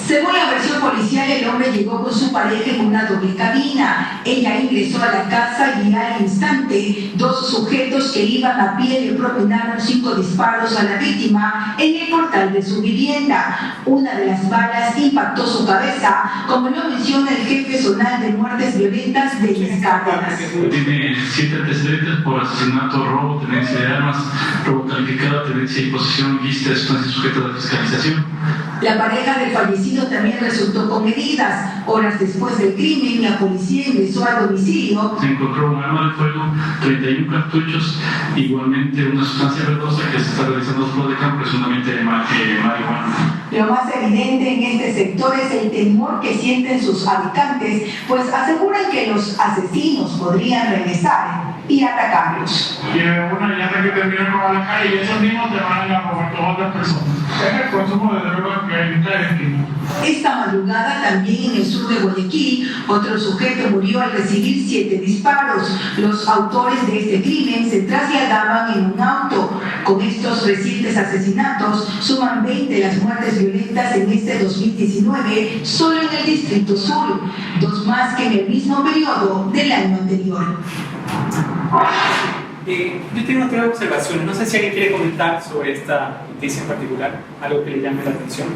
Según la versión policial, el hombre llegó con su pareja en una doble cabina. Ella ingresó a la casa y al instante, dos sujetos que iban a pie le propinaron 5 disparos a la víctima en el portal de su vivienda. Una de las balas impactó su cabeza, como lo menciona el jefe zonal de muertes violentas de Las Cárdenas. Tiene 7 antecedentes por asesinato, robo, tenencia de armas, robo calificado, tenencia y posesión ilícita de sustancias sujetas a fiscalización. La pareja del fallecido también resultó con heridas. Horas después del crimen, la policía ingresó al domicilio. Se encontró un arma de fuego, 31 cartuchos, igualmente una sustancia verdosa que se está realizando flor de campo, presuntamente marihuana. Lo más evidente en este sector es el temor que sienten sus habitantes, pues aseguran que los asesinos podrían regresar y atacarlos. Y una llanta que termina con la calle y esos mismos te van a robar a otras personas. Es el consumo de drogas que hay en esta esquina. Esta madrugada, también en el sur de Guayaquil, otro sujeto murió al recibir 7 disparos. Los autores de este crimen se trasladaban en un auto. Con estos recientes asesinatos, suman 20 las muertes violentas en este 2019, solo en el Distrito Sur, 2 más que en el mismo periodo del año anterior. Yo tengo otras observaciones. No sé si alguien quiere comentar sobre esta noticia en particular, algo que le llame la atención.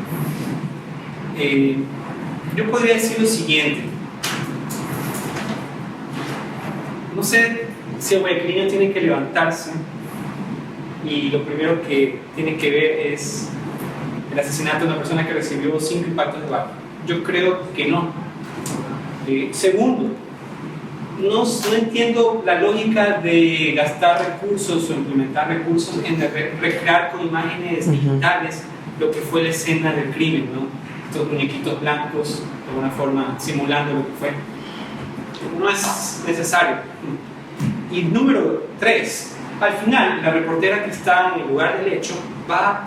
Yo podría decir lo siguiente. No sé si el guayaquileño tiene que levantarse y lo primero que tiene que ver es el asesinato de una persona que recibió 5 impactos de bala. Yo creo que no. Segundo, no entiendo la lógica de gastar recursos o implementar recursos en recrear con imágenes digitales lo que fue la escena del crimen, ¿no? Estos muñequitos blancos, de alguna forma simulando lo que fue. No es necesario. Y número 3, al final, la reportera que está en el lugar del hecho va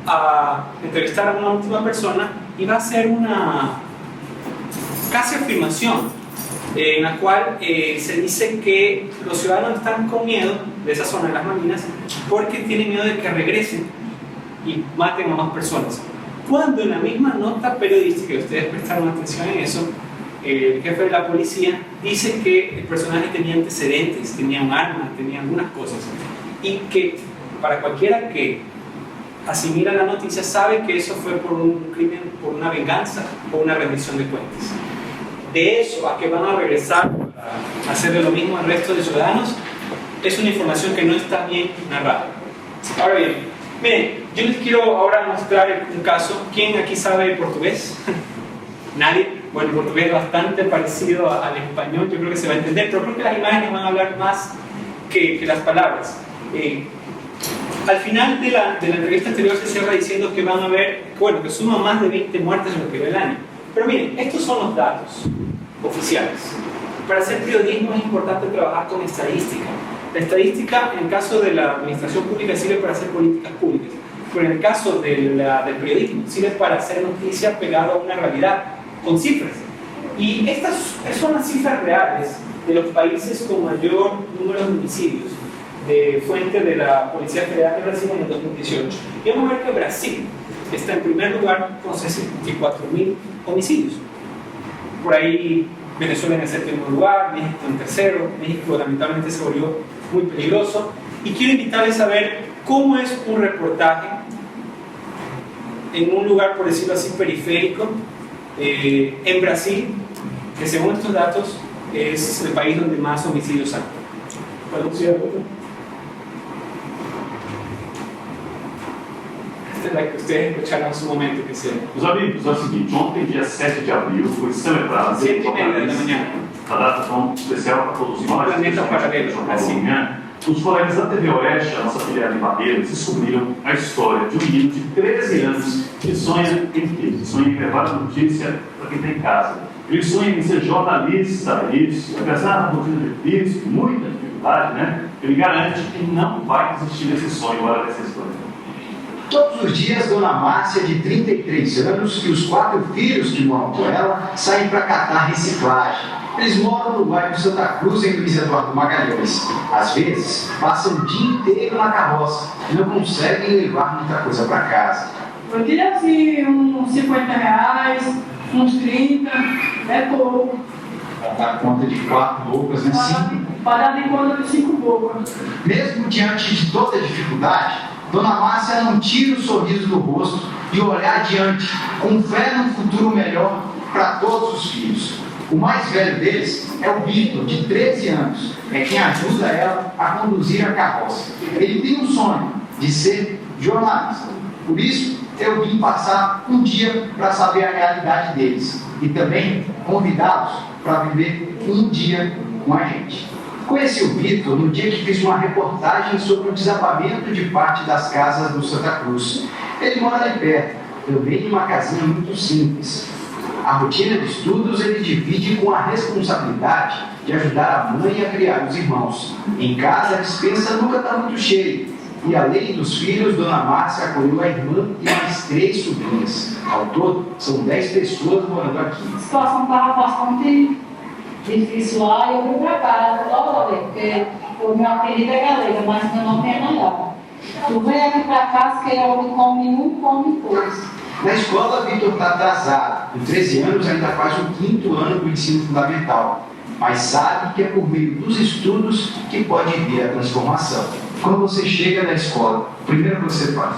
a entrevistar a una última persona y va a hacer una casi afirmación en la cual se dice que los ciudadanos están con miedo de esa zona de las Malvinas porque tienen miedo de que regresen y maten a más personas. Cuando en la misma nota periodística, y ustedes prestaron atención en eso, el jefe de la policía dice que el personaje tenía antecedentes, tenía un arma, tenía algunas cosas, y que para cualquiera que asimila la noticia sabe que eso fue por un crimen, por una venganza o una rendición de cuentas. De eso a que van a regresar a hacerle lo mismo al resto de ciudadanos, es una información que no está bien narrada. Ahora bien, miren, yo les quiero ahora mostrar un caso. ¿Quién aquí sabe portugués? ¿Nadie? Bueno, el portugués es bastante parecido al español, yo creo que se va a entender, pero creo que las imágenes van a hablar más que las palabras. Al final de la entrevista anterior se cierra diciendo que van a ver, bueno, que suman más de 20 muertes en lo que va el año. Pero miren, estos son los datos oficiales. Para hacer periodismo es importante trabajar con estadística. La estadística, en el caso de la administración pública, sirve para hacer políticas públicas, pero en el caso del periodismo sirve para hacer noticia pegada a una realidad, con cifras. Y estas son las cifras reales de los países con mayor número de homicidios, de fuente de la Policía Federal de Brasil en el 2018. Y vamos a ver que Brasil está en primer lugar con 64.000 homicidios. Por ahí Venezuela en el 7º lugar, México en tercero. México lamentablemente se volvió muy peligroso. Y quiero invitarles a ver cómo es un reportaje en un lugar, por decirlo así, periférico, en Brasil, que según estos datos es el país donde más homicidios hay. ¿Podemos ir a otro? Esta es la que ustedes escucharon en su momento, que sea. Meus amigos, é o seguinte, ontem, dia 7 de abril, foi celebrado... 7:30 da manhã. uma data tão especial para todos nós, planeta paralelo, assim. Os colegas da TV Oeste, a nossa filial de Barreiras, descobriram a história de um menino de 13 anos que sonha em quê? Que sonha em levar a notícia para quem está em casa. Ele sonha em ser jornalista, isso, apesar da rotina difícil, muita dificuldade, né? Ele garante que não vai desistir desse sonho agora dessa história. Todos os dias, Dona Márcia, de 33 anos, e os 4 filhos que moram com ela, saem para catar reciclagem. Eles moram no bairro Santa Cruz, em Luiz Eduardo Magalhães. Às vezes, passam o dia inteiro na carroça e não conseguem levar muita coisa para casa. Eu diria assim, uns R$50, uns 30, é pouco. Para dar conta de 4 bocas, né? 5. Para dar de conta de 5 bocas. Mesmo diante de toda a dificuldade, Dona Márcia não tira o sorriso do rosto e olhar adiante, com fé num futuro melhor para todos os filhos. O mais velho deles é o Vitor, de 13 anos. É quem ajuda ela a conduzir a carroça. Ele tem um sonho de ser jornalista. Por isso, eu vim passar um dia para saber a realidade deles e também convidá-los para viver um dia com a gente. Conheci o Vitor no dia que fiz uma reportagem sobre o desabamento de parte das casas do Santa Cruz. Ele mora ali perto, também em uma casinha muito simples. A rotina de estudos ele divide com a responsabilidade de ajudar a mãe a criar os irmãos. Em casa, a despensa nunca está muito cheia. E além dos filhos, Dona Márcia acolheu a irmã e mais 3 sobrinhas. Ao todo, são 10 pessoas morando aqui. A situação estava bastante difícil lá e eu fui para casa logo, porque o meu apelido é Galega, mas meu nome é Nayara. Eu venho aqui para casa que eu come um, come dois. Na escola, Vitor está atrasado. Com 13 anos, ainda faz o 5º ano do ensino fundamental. Mas sabe que é por meio dos estudos que pode vir a transformação. Quando você chega na escola, o primeiro que você faz?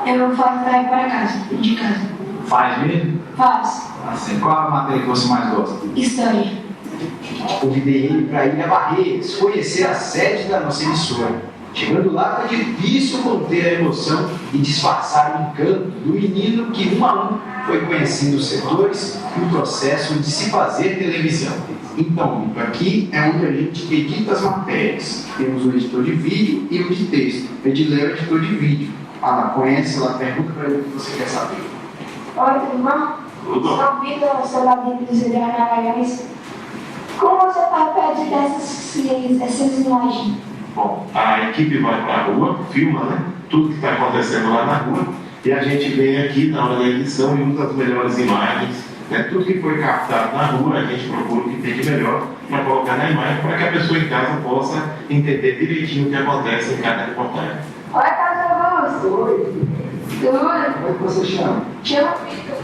Eu faço para ir para casa, de casa. Faz mesmo? Faz. Assim, qual a matéria que você mais gosta? História. Convidei ele para ir a Barreiras, conhecer a sede da nossa emissora. Chegando lá, foi difícil conter a emoção e disfarçar o encanto do menino que, um a um, foi conhecendo os setores e o processo de se fazer televisão. Então, aqui é onde a gente edita as matérias. Temos o editor de vídeo e o de texto. O Edileu é o editor de vídeo. Ela conhece, ela pergunta para ele o que você quer saber. Oi, tudo bom? Sou Vitor, sou lá dentro do Zé Magalhães. Como você pede essas imagens? Bom, a equipe vai para a rua, filma, né? Tudo que está acontecendo lá na rua, e a gente vem aqui na hora da edição e usa as melhores imagens, né? Tudo que foi captado na rua, a gente procura o que tem de melhor para colocar na imagem, para que a pessoa em casa possa entender direitinho o que acontece em cada reportagem. Oi, Carlos Augusto. Oi. Tudo? Como é que você chama? Chama Vitor.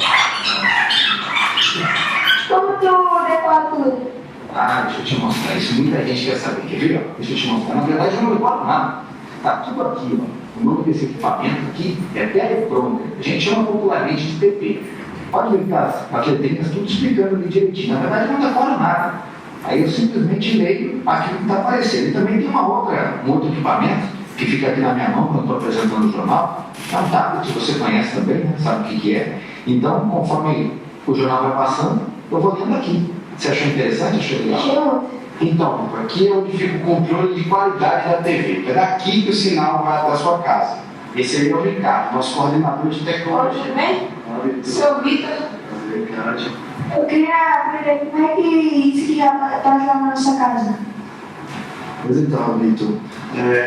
Como tu decora tudo? Ah, deixa eu te mostrar isso. Muita gente quer saber. Quer ver? Deixa eu te mostrar. Na verdade, eu não decoro nada. Tá tudo aqui, ó. O nome desse equipamento aqui é teleprompter. A gente chama popularmente de TP. Pode ver que as letrinhas tudo explicando ali direitinho. Na verdade, eu não decoro nada. Aí eu simplesmente leio aquilo que está aparecendo. E também tem um outro equipamento que fica aqui na minha mão quando estou apresentando o jornal. É um tablet, você conhece também, né? Sabe o que é. Então, conforme o jornal vai passando, eu vou lendo aqui. Você achou interessante? Achou legal? Então, aqui é onde fica o controle de qualidade da TV. É daqui que o sinal vai até a sua casa. Esse aí é o Ricardo, nosso coordenador de tecnologia. Tudo bem? Sou Vitor. Eu queria aprender como é que isso que já está lá na nossa casa. Pois então, Vitor,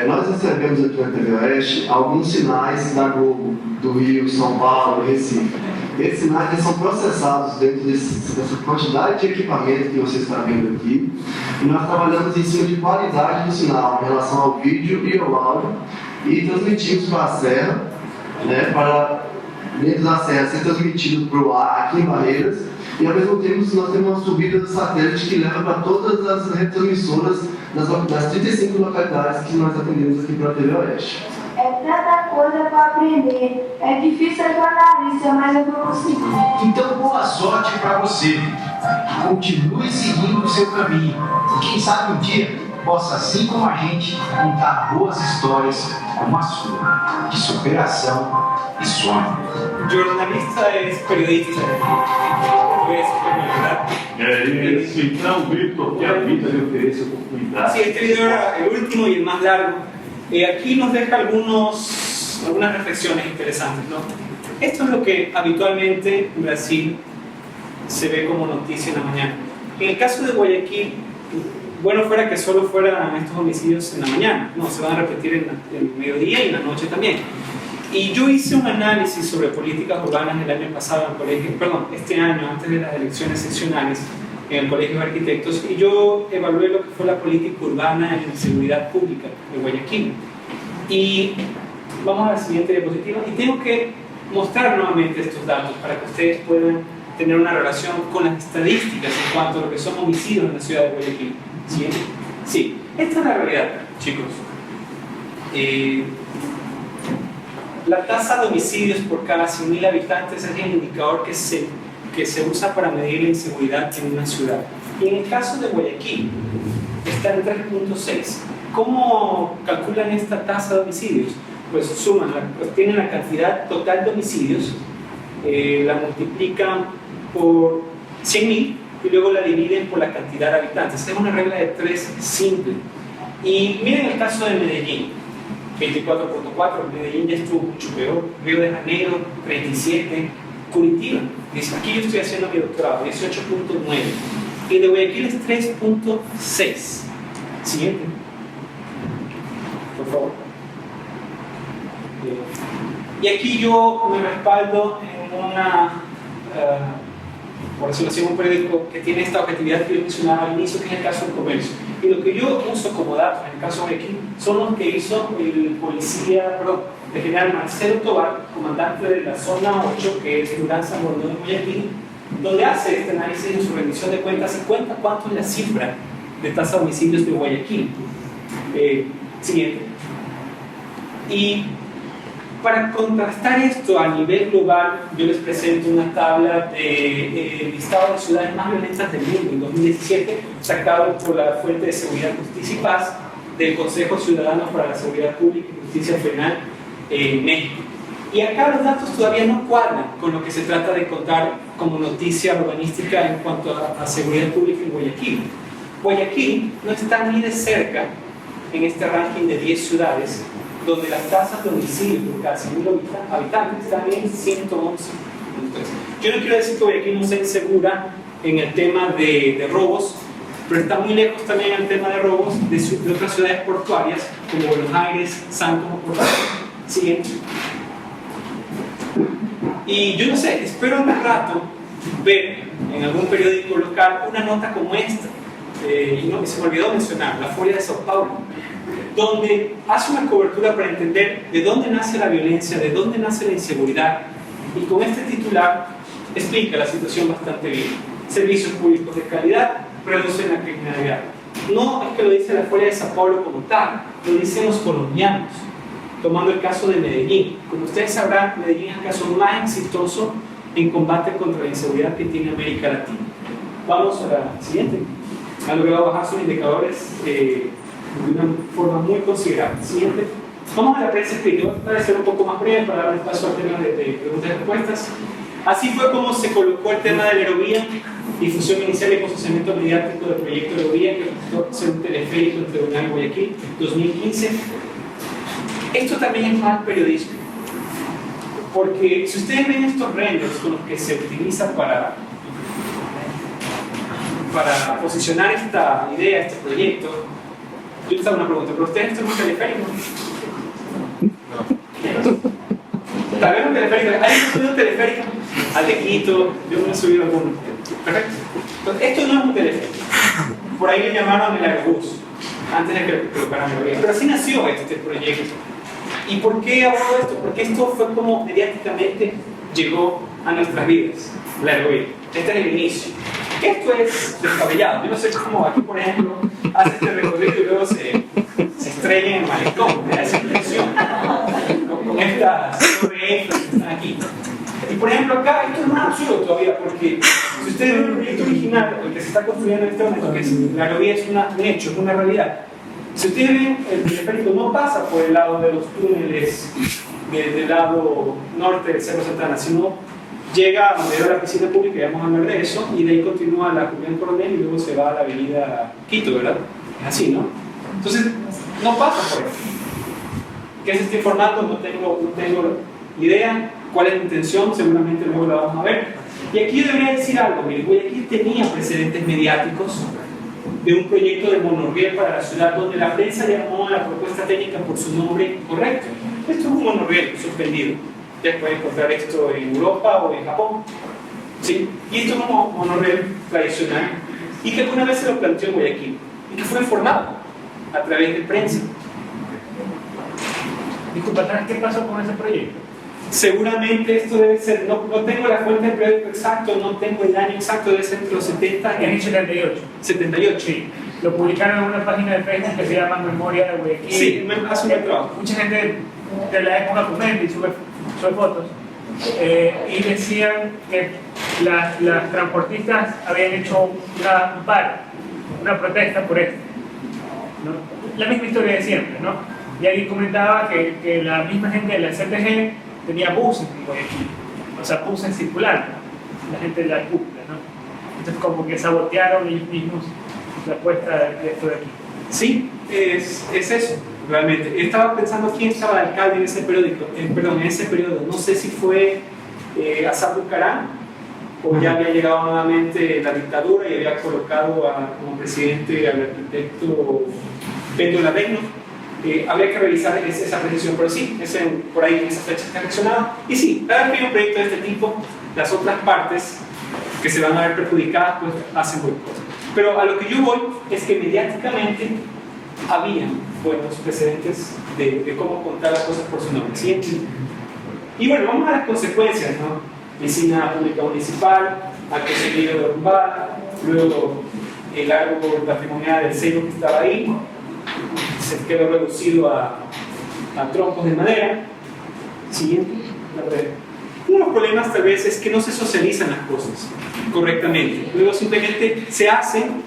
nós recebemos aqui na TV Oeste alguns sinais da Globo, do Rio, São Paulo, Recife. Esses sinais são processados dentro dessa quantidade de equipamento que você está vendo aqui. E nós trabalhamos em cima de qualidade do sinal em relação ao vídeo e ao áudio. E transmitimos para a Serra, né, para dentro da Serra ser transmitido para o ar aqui em Barreiras. E ao mesmo tempo nós temos uma subida do satélite que leva para todas as retransmissoras das 35 localidades que nós atendemos aqui para a TV Oeste. É tanta coisa para aprender. É difícil ser jornalista, mas eu vou conseguir. Então, boa sorte para você. Continue seguindo o seu caminho. E quem sabe um dia possa, assim como a gente, contar boas histórias como a sua, de superação e sonho. Jornalista es periodista. veces, ¿verdad? Isso, então, Victor, que a vida lhe oferece oportunidades. Sí, este video era el último y el más largo. Aquí nos deja algunas reflexiones interesantes, ¿no? Esto es lo que habitualmente en Brasil se ve como noticia en la mañana. En el caso de Guayaquil, bueno fuera que solo fueran estos homicidios en la mañana, no, se van a repetir en el mediodía y en la noche también. Y yo hice un análisis sobre políticas urbanas el año pasado en el colegio, perdón, este año, antes de las elecciones seccionales, en el Colegio de Arquitectos, y yo evalué lo que fue la política urbana en seguridad pública de Guayaquil. Y vamos a la siguiente diapositiva, y tengo que mostrar nuevamente estos datos para que ustedes puedan tener una relación con las estadísticas en cuanto a lo que son homicidios en la ciudad de Guayaquil. ¿Sí? Sí, esta es la realidad, chicos. La tasa de homicidios por cada 100.000 habitantes es el indicador que se usa para medir la inseguridad en una ciudad. Y en el caso de Guayaquil, está en 3.6. ¿Cómo calculan esta tasa de homicidios? Pues suman, tienen la cantidad total de homicidios, la multiplican por 100.000 y luego la dividen por la cantidad de habitantes. Es una regla de 3 simple. Y miren el caso de Medellín, 24.4, Medellín ya estuvo mucho peor, Río de Janeiro, 37, Curitiba, aquí yo estoy haciendo mi doctorado, 18.9, y de Guayaquil es 3.6. Siguiente, por favor. Y aquí yo me respaldo en una, por decirlo así, un periódico que tiene esta objetividad que yo mencionaba al inicio, que es el caso del comercio. Y lo que yo uso como datos en el caso de aquí son los que hizo el general Marcelo Tovar, comandante de la zona 8, que es Durán San Borondón de Guayaquil, donde hace este análisis en su rendición de cuentas y cuenta cuánto es la cifra de tasa de homicidios de Guayaquil. Siguiente. Y para contrastar esto a nivel global, yo les presento una tabla del listado de ciudades más violentas del mundo en 2017, sacado por la Fuente de Seguridad, Justicia y Paz del Consejo Ciudadano para la Seguridad Pública y Justicia Penal en México. Y acá los datos todavía no cuadran con lo que se trata de contar como noticia urbanística en cuanto a seguridad pública en Guayaquil. Guayaquil no está ni de cerca en este ranking de 10 ciudades donde las tasas de homicidio por cada 100.000 habitantes están en 111. Yo no quiero decir que Guayaquil no sea insegura en el tema de robos, pero está muy lejos también en el tema de robos de otras ciudades portuarias como Buenos Aires, Santo Portuario. Siguiente. Y yo no sé, espero un rato ver en algún periódico local una nota como esta, y se me olvidó mencionar, la Folia de Sao Paulo, donde hace una cobertura para entender de dónde nace la violencia, de dónde nace la inseguridad, y con este titular explica la situación bastante bien. Servicios públicos de calidad reducen la criminalidad. No es que lo dice la Folia de Sao Paulo como tal, lo dicen los colombianos, tomando el caso de Medellín. Como ustedes sabrán, Medellín es el caso más exitoso en combate contra la inseguridad que tiene América Latina. Vamos a la siguiente. Han logrado bajar sus indicadores de una forma muy considerable. Siguiente. Vamos a la prensa escrita. Voy a tratar de ser un poco más breve para dar paso al tema de preguntas y respuestas. Así fue como se colocó el tema de la aerovía, difusión inicial y posicionamiento mediático del proyecto de aerovía que resultó ser un teleférico entre Donal y Guayaquil, 2015. Esto también es mal periodismo, porque si ustedes ven estos renders con los que se utiliza para posicionar esta idea, este proyecto, yo les hago una pregunta, ¿pero ustedes esto es un teleférico? No. Tal vez un teleférico. ¿Alguien ha subido un teleférico? Al de Quito, yo no he subido alguno. Perfecto. Entonces, esto no es un teleférico. Por ahí le llamaron el aerobús, antes de que lo colocaran el avión. Pero así nació este proyecto. ¿Y por qué abordo esto? Porque esto fue como mediáticamente llegó a nuestras vidas, la aerovía. Este es el inicio. Esto es descabellado. Yo no sé cómo aquí, por ejemplo, hace este recorrido y luego se estrella en el malecón. Me da esa impresión. Con estas torres que están aquí. Y por ejemplo, acá esto es más absurdo todavía, porque si ustedes ven el proyecto original, el que se está construyendo en este momento, que es la aerovía es un hecho, es una realidad. Si ustedes ven, el teleférico no pasa por el lado de los túneles del lado norte del Cerro Santana, sino llega a donde era la piscina pública, y vamos a hablar de eso, y de ahí continúa la Julián Coronel y luego se va a la avenida Quito, ¿verdad? Es así, ¿no? Entonces, no pasa por ahí. ¿Qué se está informando? No tengo idea. ¿Cuál es la intención? Seguramente luego la vamos a ver. Y aquí yo debería decir algo. Miren, Guayaquil tenía precedentes mediáticos de un proyecto de monorriel para la ciudad donde la prensa llamó a la propuesta técnica por su nombre correcto. Esto es un monorriel suspendido. Ustedes pueden encontrar esto en Europa o en Japón. ¿Sí? Y esto es un monorriel tradicional y que alguna vez se lo planteó en Guayaquil y que fue informado a través de prensa. Disculpa, ¿qué pasó con ese proyecto? Seguramente esto debe ser, no tengo la fuente del periódico exacto, no tengo el año exacto, debe ser entre los 70 y en el 78. 78. Sí. Lo publicaron en una página de Facebook que se llama Memoria de Guayaquil. Sí, hace un buen trabajo. Mucha gente de la época comenta y sube fotos. Y decían que las transportistas habían hecho un paro, una protesta por esto, ¿no? La misma historia de siempre, ¿no? Y ahí comentaba que la misma gente de la CTG tenía buses en Guayaquil, o sea, buses circulando, la gente de la cúpula, ¿no? Entonces como que sabotearon ellos mismos la puesta de esto de aquí. Sí, es eso, realmente. Estaba pensando quién estaba de alcalde en ese periódico, en ese periodo. No sé si fue Asaf Bucarán o ya había llegado nuevamente la dictadura y había colocado como presidente al arquitecto Pedro Lavegno. Habría que revisar esa precisión, pero sí, por ahí en esa fecha está reaccionado. Y sí, cada vez que hay un proyecto de este tipo, las otras partes que se van a ver perjudicadas, pues hacen boicot. Pero a lo que yo voy es que mediáticamente había buenos precedentes de cómo contar las cosas por su nombre. ¿Sí? Y bueno, vamos a las consecuencias, ¿no? Piscina pública municipal, acto seguido derrumbada, luego el árbol patrimonial del Seibo que estaba ahí se quedó reducido a troncos de madera. Siguiente. Uno de los problemas tal vez es que no se socializan las cosas correctamente. Luego simplemente se hacen.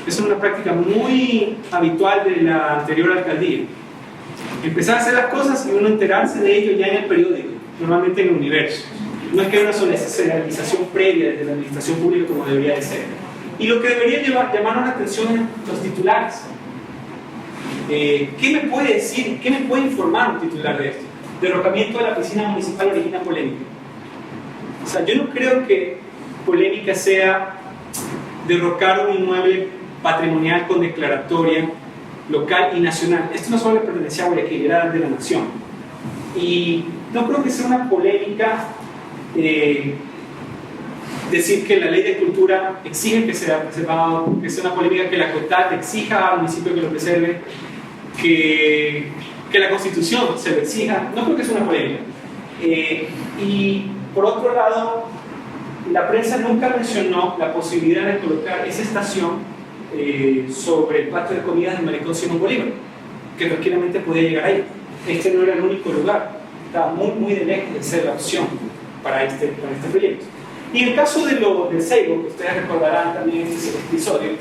Es una práctica muy habitual de la anterior alcaldía. Empezar a hacer las cosas y uno enterarse de ello ya en el periódico, normalmente en el Universo. No es que haya una socialización previa desde la administración pública como debería de ser. Y lo que debería llamarnos la atención es los titulares. ¿Qué me puede decir, qué me puede informar un titular de esto? Derrocamiento de la piscina municipal origina polémica. O sea, yo no creo que polémica sea derrocar un inmueble patrimonial con declaratoria local y nacional. Esto no solo le pertenecía a Guayaquil, era de la nación. Y no creo que sea una polémica decir que la ley de cultura exige que sea preservado, que sea una polémica que la COTAD exija al municipio que lo preserve, que la Constitución se lo exija. No creo que sea una polémica. Y por otro lado, la prensa nunca mencionó la posibilidad de colocar esa estación sobre el patio de comidas del Malecón Simón Bolívar, que tranquilamente podía llegar ahí. Este no era el único lugar, estaba muy, muy de lejos de ser la opción para este proyecto. Y en el caso del Seibo, que ustedes recordarán también en este episodio,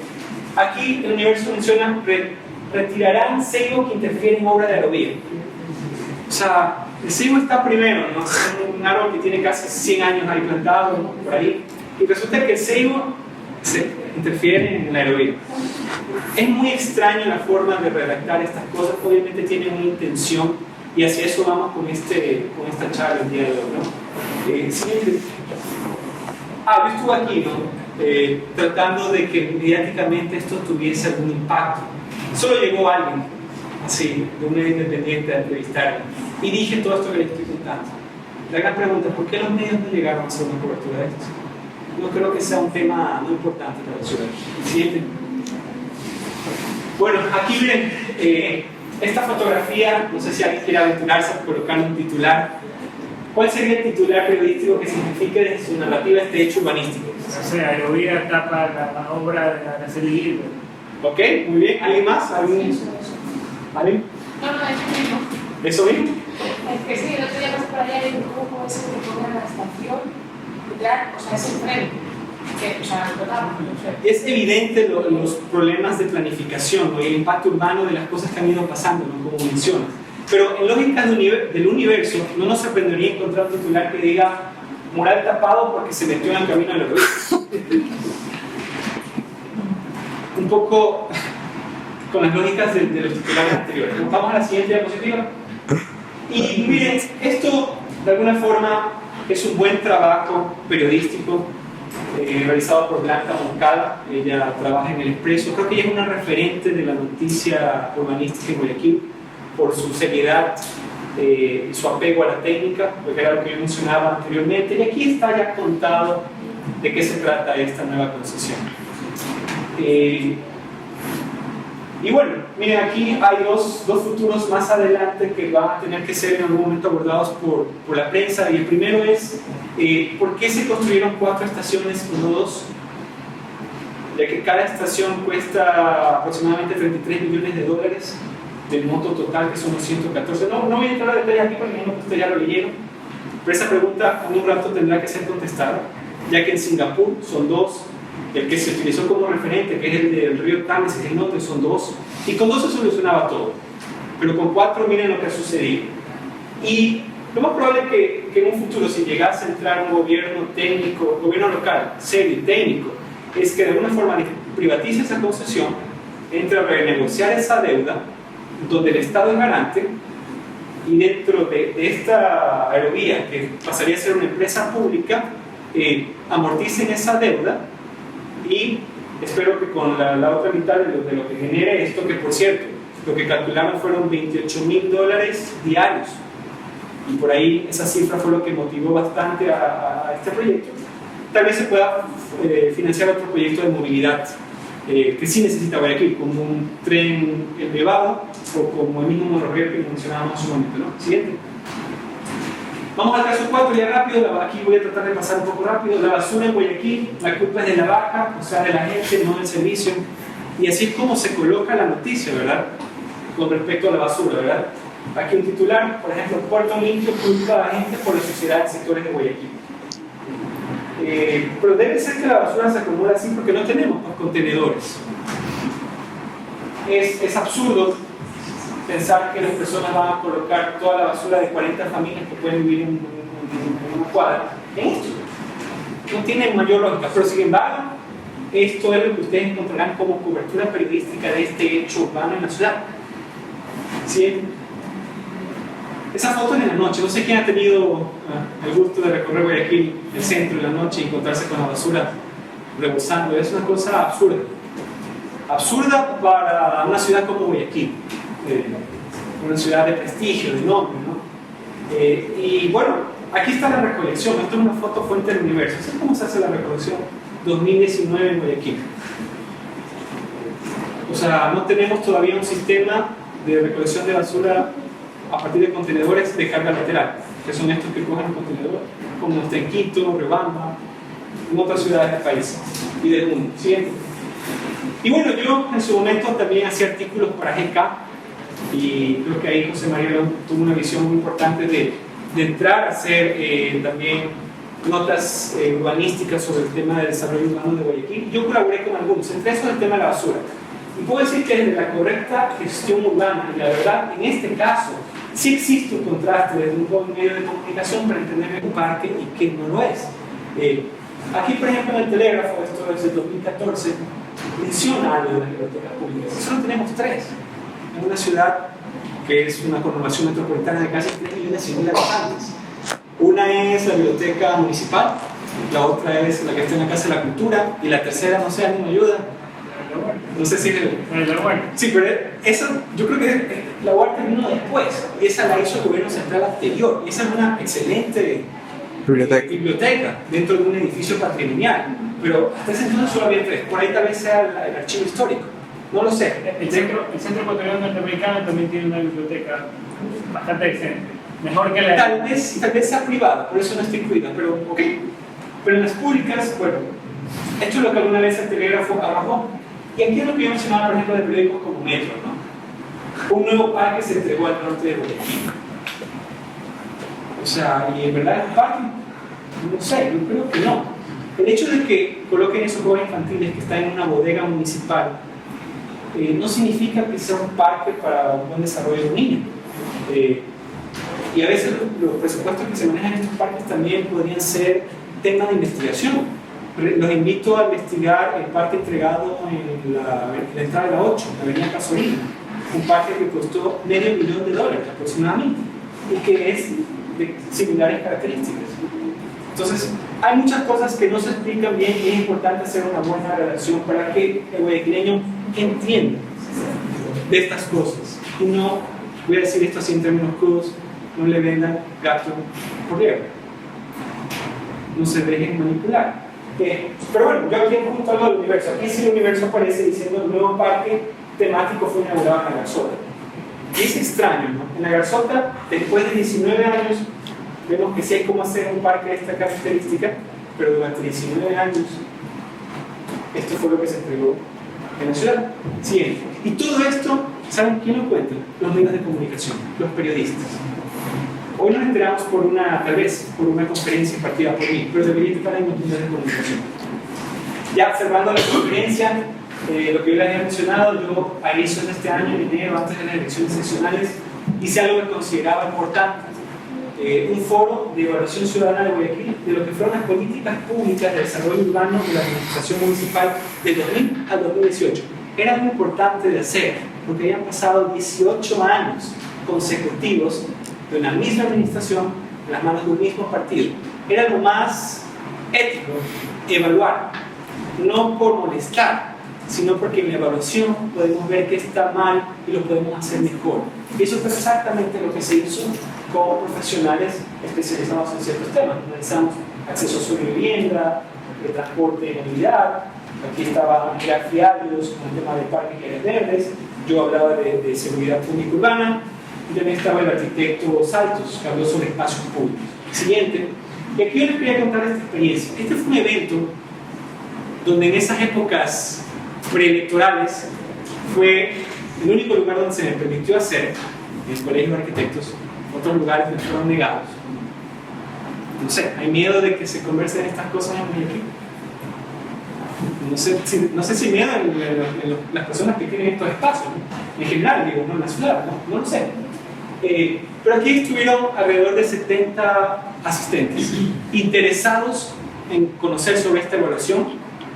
aquí el Universo menciona retirarán Seibo que interfiere en obra de aerovía. O sea, el Seibo está primero, ¿no? Es un árbol que tiene casi 100 años ahí plantado, ¿no? Por ahí. Y resulta que el Seibo se interfiere en la aerovía. Es muy extraño la forma de redactar estas cosas, obviamente tienen una intención, y hacia eso vamos con esta charla el día de hoy, ¿no? Siguiente. Yo estuve aquí, ¿no? Tratando de que mediáticamente esto tuviese algún impacto. Solo llegó alguien, así, de un medio independiente a entrevistarme, y dije todo esto que les estoy contando. La gran pregunta, ¿por qué los medios no llegaron a hacer una cobertura de esto? No creo que sea un tema muy importante para la ciudad. Siguiente. Bueno, aquí ven esta fotografía, no sé si alguien quiere aventurarse a colocar un titular. ¿Cuál sería el titular periodístico que signifique desde su narrativa este hecho urbanístico? O sea, aerovía tapa la obra de la Celiguir. Ok, muy bien. ¿Alguien más? ¿Alguien? No, eso mismo. ¿Eso mismo? Es que sí, el otro día pasé por allá y cómo ese que pone la estación, ya, o sea, es el tren. Que, o sea, es evidente los problemas de planificación, ¿no? Y el impacto urbano de las cosas que han ido pasando, ¿no? Como mencionas. Pero en lógicas del universo no nos sorprendería encontrar un titular que diga mural tapado porque se metió en el camino de la heroína. Un poco con las lógicas de los titulares anteriores. Vamos a la siguiente diapositiva. Y miren, esto de alguna forma es un buen trabajo periodístico realizado por Blanca Moncada. Ella trabaja en El Expreso. Creo que ella es una referente de la noticia urbanística en Guayaquil por su seriedad y su apego a la técnica, porque era lo que yo mencionaba anteriormente. Y aquí está ya contado de qué se trata esta nueva concesión. Y bueno, miren, aquí hay dos futuros más adelante que van a tener que ser en algún momento abordados por la prensa. Y el primero es ¿por qué se construyeron 4 estaciones y no 2? Ya que cada estación cuesta aproximadamente $33 millones del monto total, que son los 114. No voy a entrar a detalles aquí porque no, ustedes ya lo leyeron, pero esa pregunta en un rato tendrá que ser contestada, ya que en Singapur son 2. El que se utilizó como referente, que es el del río Támesis, el norte, son 2, y con 2 se solucionaba todo, pero con 4 miren lo que ha sucedido. Y lo más probable es que en un futuro, si llegase a entrar un gobierno técnico, gobierno local, serio, técnico, es que de alguna forma privatice esa concesión, entre a renegociar esa deuda, donde el Estado es garante, y dentro de esta aerovía, que pasaría a ser una empresa pública, amorticen esa deuda. Y espero que con la otra mitad de lo que genere esto, que por cierto, lo que calcularon fueron $28,000 diarios, y por ahí esa cifra fue lo que motivó bastante a este proyecto, tal vez se pueda financiar otro proyecto de movilidad que sí necesita Guayaquil, como un tren elevado o como el mismo monorriel que mencionábamos hace un momento, ¿no? Siguiente. Vamos al caso 4 ya rápido. Aquí voy a tratar de pasar un poco rápido. La basura en Guayaquil, la culpa es de la vaca, o sea, de la gente, no del servicio. Y así es como se coloca la noticia, ¿verdad? Con respecto a la basura, ¿verdad? Aquí un titular, por ejemplo, Puerto Limpio culpa a la gente por la suciedad en sectores de Guayaquil. Pero debe ser que la basura se acumula así porque no tenemos contenedores. Es absurdo pensar que las personas van a colocar toda la basura de 40 familias que pueden vivir en una cuadra en esto. No tiene mayor lógica, pero sin embargo, esto es lo que ustedes encontrarán como cobertura periodística de este hecho urbano en la ciudad. ¿Sí? Esa foto es en la noche. No sé quién ha tenido el gusto de recorrer Guayaquil, el centro, en la noche y encontrarse con la basura rebosando. Es una cosa absurda. Absurda para una ciudad como Guayaquil. Una ciudad de prestigio, de nombre, ¿no? Y bueno, aquí está la recolección. Esto es una foto fuente del universo. ¿Sabes cómo se hace la recolección? 2019 en Guayaquil. O sea, no tenemos todavía un sistema de recolección de basura a partir de contenedores de carga lateral, que son estos que cogen el contenedor, como está en Quito, Riobamba, en otras ciudades del país y del mundo. Siguiente. Y bueno, yo en su momento también hacía artículos para GK, y creo que ahí José María tuvo una visión muy importante de entrar a hacer también notas urbanísticas sobre el tema del desarrollo urbano de Guayaquil. Yo colaboré con algunos, entre esos el tema de la basura. Y puedo decir que desde la correcta gestión urbana, y la verdad, en este caso, sí existe un contraste desde un buen medio de comunicación para entender un parque y que no lo es. Aquí, por ejemplo, en el Telégrafo, esto es del 2014, menciona algo de las bibliotecas públicas. Solo tenemos 3. En una ciudad que es una conurbación metropolitana de casi 3.100.000 habitantes. Una es la biblioteca municipal, la otra es la que está en la Casa de la Cultura, y la tercera, no sé, alguien me ayuda. No sé si es la Huerta. Sí, pero esa, yo creo que la Huerta vino después, y esa la hizo el gobierno central anterior, y esa es una excelente biblioteca dentro de un edificio patrimonial, pero hasta ese entonces solo había 3, por ahí tal vez sea el archivo histórico. No lo sé. El Centro Ecuatoriano Norteamericano también tiene una biblioteca bastante decente. Mejor que la... Tal vez sea privada, por eso no está incluida, pero ok. Pero en las públicas, bueno, esto es lo que alguna vez el Telégrafo arrojó. Y aquí es lo que yo mencionaba, por ejemplo, de periódicos como Metro, ¿no? Un nuevo parque se entregó al norte de Guayaquil. O sea, ¿y en verdad es un parque? No sé, yo creo que no. El hecho de que coloquen esos juegos infantiles que están en una bodega municipal no significa que sea un parque para un buen desarrollo de un niño. Y a veces los presupuestos que se manejan en estos parques también podrían ser temas de investigación. Los invito a investigar el parque entregado en la entrada de la 8, la avenida Casolina, un parque que costó $500,000 aproximadamente y que es de similares características. Entonces, hay muchas cosas que no se explican bien y es importante hacer una buena redacción para que el guayaquileño entienda de estas cosas. Y no, voy a decir esto así en términos crudos, no le vendan gato por liebre. No se dejen manipular. Pero bueno, yo aquí apunto algo del universo. Aquí sí el universo aparece diciendo el nuevo parque temático fue inaugurado en la Garzota. Y es extraño, ¿no? En la Garzota, después de 19 años, vemos que sí hay cómo hacer un parque de esta característica, pero durante 19 años, esto fue lo que se entregó en la ciudad. Siguiente. Y todo esto, ¿saben quién lo cuenta? Los medios de comunicación, los periodistas. Hoy nos enteramos tal vez por una conferencia impartida por mí, pero debería estar en los medios de comunicación. Ya observando la conferencia, lo que yo les había mencionado, yo a inicios de este año, en enero, antes de las elecciones seccionales, hice algo que consideraba importante, un foro de evaluación ciudadana de Guayaquil, de lo que fueron las políticas públicas de desarrollo urbano de la administración municipal de 2000 al 2018. Era muy importante de hacer, porque habían pasado 18 años consecutivos de una misma administración en las manos de un mismo partido. Era lo más ético evaluar, no por molestar, sino porque en la evaluación podemos ver qué está mal y lo podemos hacer mejor. Y eso fue exactamente lo que se hizo con profesionales especializados en ciertos temas. Analizamos acceso a su vivienda, de transporte y movilidad. Aquí estaba Andrea Fiallos con el tema de parques y áreas verdes. Yo hablaba de seguridad pública urbana. Y también estaba el arquitecto Saltos, que habló sobre espacios públicos. Siguiente. Y aquí yo les quería contar esta experiencia. Este fue un evento donde en esas épocas preelectorales fue el único lugar donde se me permitió hacer, en el Colegio de Arquitectos. Otros lugares me fueron negados. No sé, hay miedo de que se conversen estas cosas en Guayaquil. No sé si miedo en las personas que tienen estos espacios, ¿no? En general, digo, no en la ciudad, no lo sé. Pero aquí estuvieron alrededor de 70 asistentes interesados en conocer sobre esta evaluación,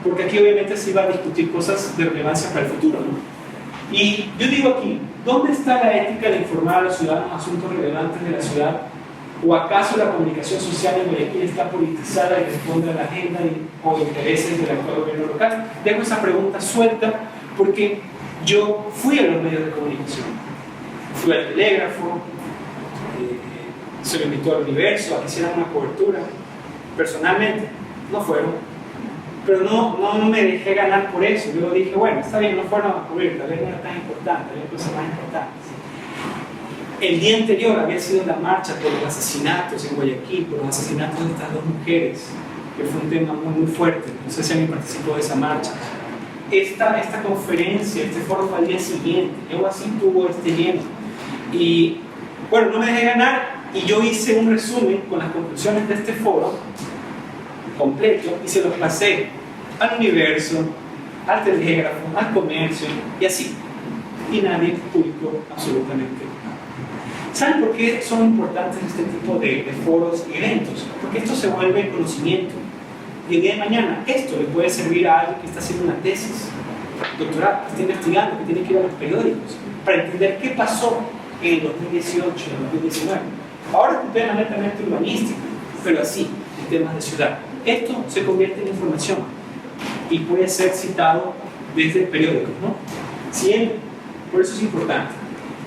porque aquí obviamente se iba a discutir cosas de relevancia para el futuro, ¿no? Y yo digo aquí, ¿dónde está la ética de informar a los ciudadanos asuntos relevantes de la ciudad? ¿O acaso la comunicación social en Guayaquil está politizada y responde a la agenda o intereses del actual gobierno local? Dejo esa pregunta suelta porque yo fui a los medios de comunicación. Fui al Telégrafo, se lo invitó al Universo a que hicieran una cobertura. Personalmente, no fueron. Pero no me dejé ganar por eso. Yo dije, bueno, está bien, no fueron a cubrir, tal vez no era tan importante, había cosas más importantes. El día anterior había sido la marcha por los asesinatos en Guayaquil, por los asesinatos de estas dos mujeres, que fue un tema muy fuerte. No sé si alguien participó de esa marcha. Esta conferencia, este foro fue al día siguiente. Yo así tuvo lleno. Y bueno, no me dejé ganar y yo hice un resumen con las conclusiones de este foro completo y se los pasé al Universo, al Telégrafo, al Comercio y así. Y nadie publicó absolutamente nada. ¿Saben por qué son importantes este tipo de foros y eventos? Porque esto se vuelve conocimiento. Y el día de mañana esto le puede servir a alguien que está haciendo una tesis doctoral, que está investigando, que tiene que ir a los periódicos para entender qué pasó en el 2018, en el 2019. Ahora es un tema netamente urbanístico, pero así, en temas de ciudad. Esto se convierte en información y puede ser citado desde periódicos, ¿no? Siempre. Por eso es importante.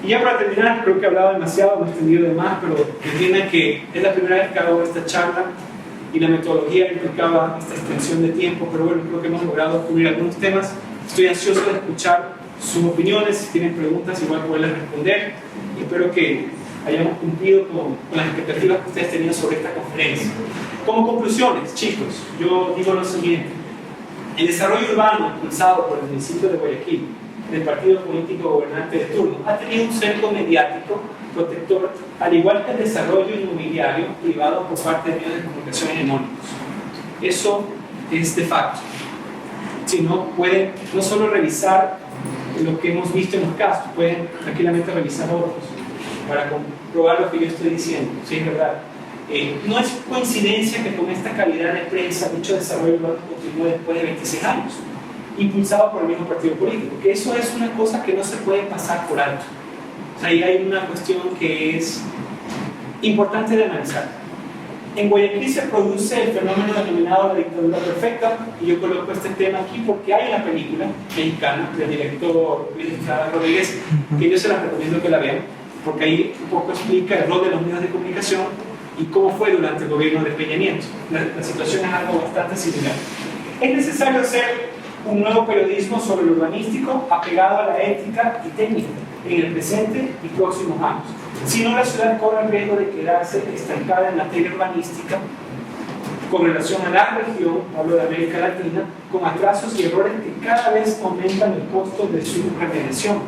Y ya para terminar, creo que he hablado demasiado, me he extendido de más, pero entiendan que es la primera vez que hago esta charla y la metodología implicaba esta extensión de tiempo, pero bueno, creo que hemos logrado cubrir algunos temas. Estoy ansioso de escuchar sus opiniones, si tienen preguntas igual poderles responder y espero que hayamos cumplido con las expectativas que ustedes tenían sobre esta conferencia. Como conclusiones, chicos, yo digo lo siguiente: el desarrollo urbano impulsado por el municipio de Guayaquil, del partido político gobernante de turno, ha tenido un cerco mediático protector, al igual que el desarrollo inmobiliario privado por parte de medios de comunicación hegemónicos. Eso es de facto. Si no, pueden no solo revisar lo que hemos visto en los casos, pueden tranquilamente revisar otros. para comprobar lo que yo estoy diciendo, si es verdad. No es coincidencia que con esta calidad de prensa dicho desarrollo continúe después de 26 años, impulsado por el mismo partido político, que eso es una cosa que no se puede pasar por alto. O sea, ahí hay una cuestión que es importante de analizar. En Guayaquil se produce el fenómeno denominado la dictadura perfecta, y yo coloco este tema aquí porque hay una película mexicana del director Luis Estrada Rodríguez, que yo se la recomiendo que la vean, porque ahí un poco explica el rol de los medios de comunicación y cómo fue durante el gobierno de Peña Nieto. La situación es algo bastante similar. Es necesario hacer un nuevo periodismo sobre lo urbanístico apegado a la ética y técnica en el presente y próximos años. Si no, la ciudad corre el riesgo de quedarse estancada en materia urbanística con relación a la región, hablo de América Latina, con atrasos y errores que cada vez aumentan el costo de su remediación.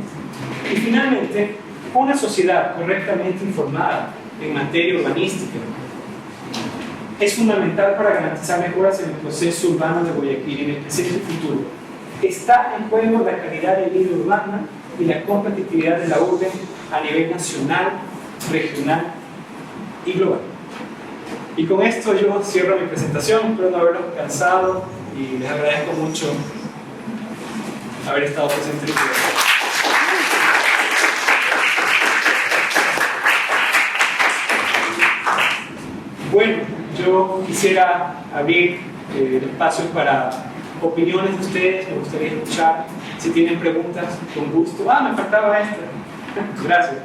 Y finalmente, una sociedad correctamente informada en materia urbanística es fundamental para garantizar mejoras en el proceso urbano de Guayaquil en el presente y futuro. Está en juego la calidad de vida urbana y la competitividad de la urbe a nivel nacional, regional y global. Y con esto yo cierro mi presentación, espero no haberlos cansado y les agradezco mucho haber estado presentes. Bueno, yo quisiera abrir el espacio para opiniones de ustedes, me gustaría escuchar. Si tienen preguntas, con gusto. Me faltaba esta. Gracias.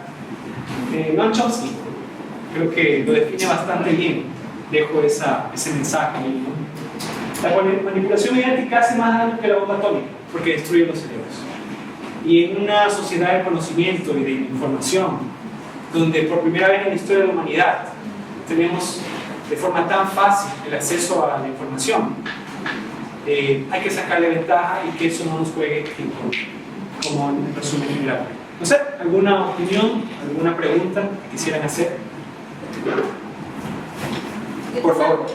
Noam Chomsky, creo que lo define bastante bien. Dejo ese mensaje. La manipulación mediática hace más daño que la bomba atómica, porque destruye los cerebros. Y en una sociedad de conocimiento y de información, donde por primera vez en la historia de la humanidad tenemos de forma tan fácil el acceso a la información, hay que sacarle ventaja y que eso no nos juegue como en resumen general. No sé, ¿alguna opinión, alguna pregunta que quisieran hacer? Por favor.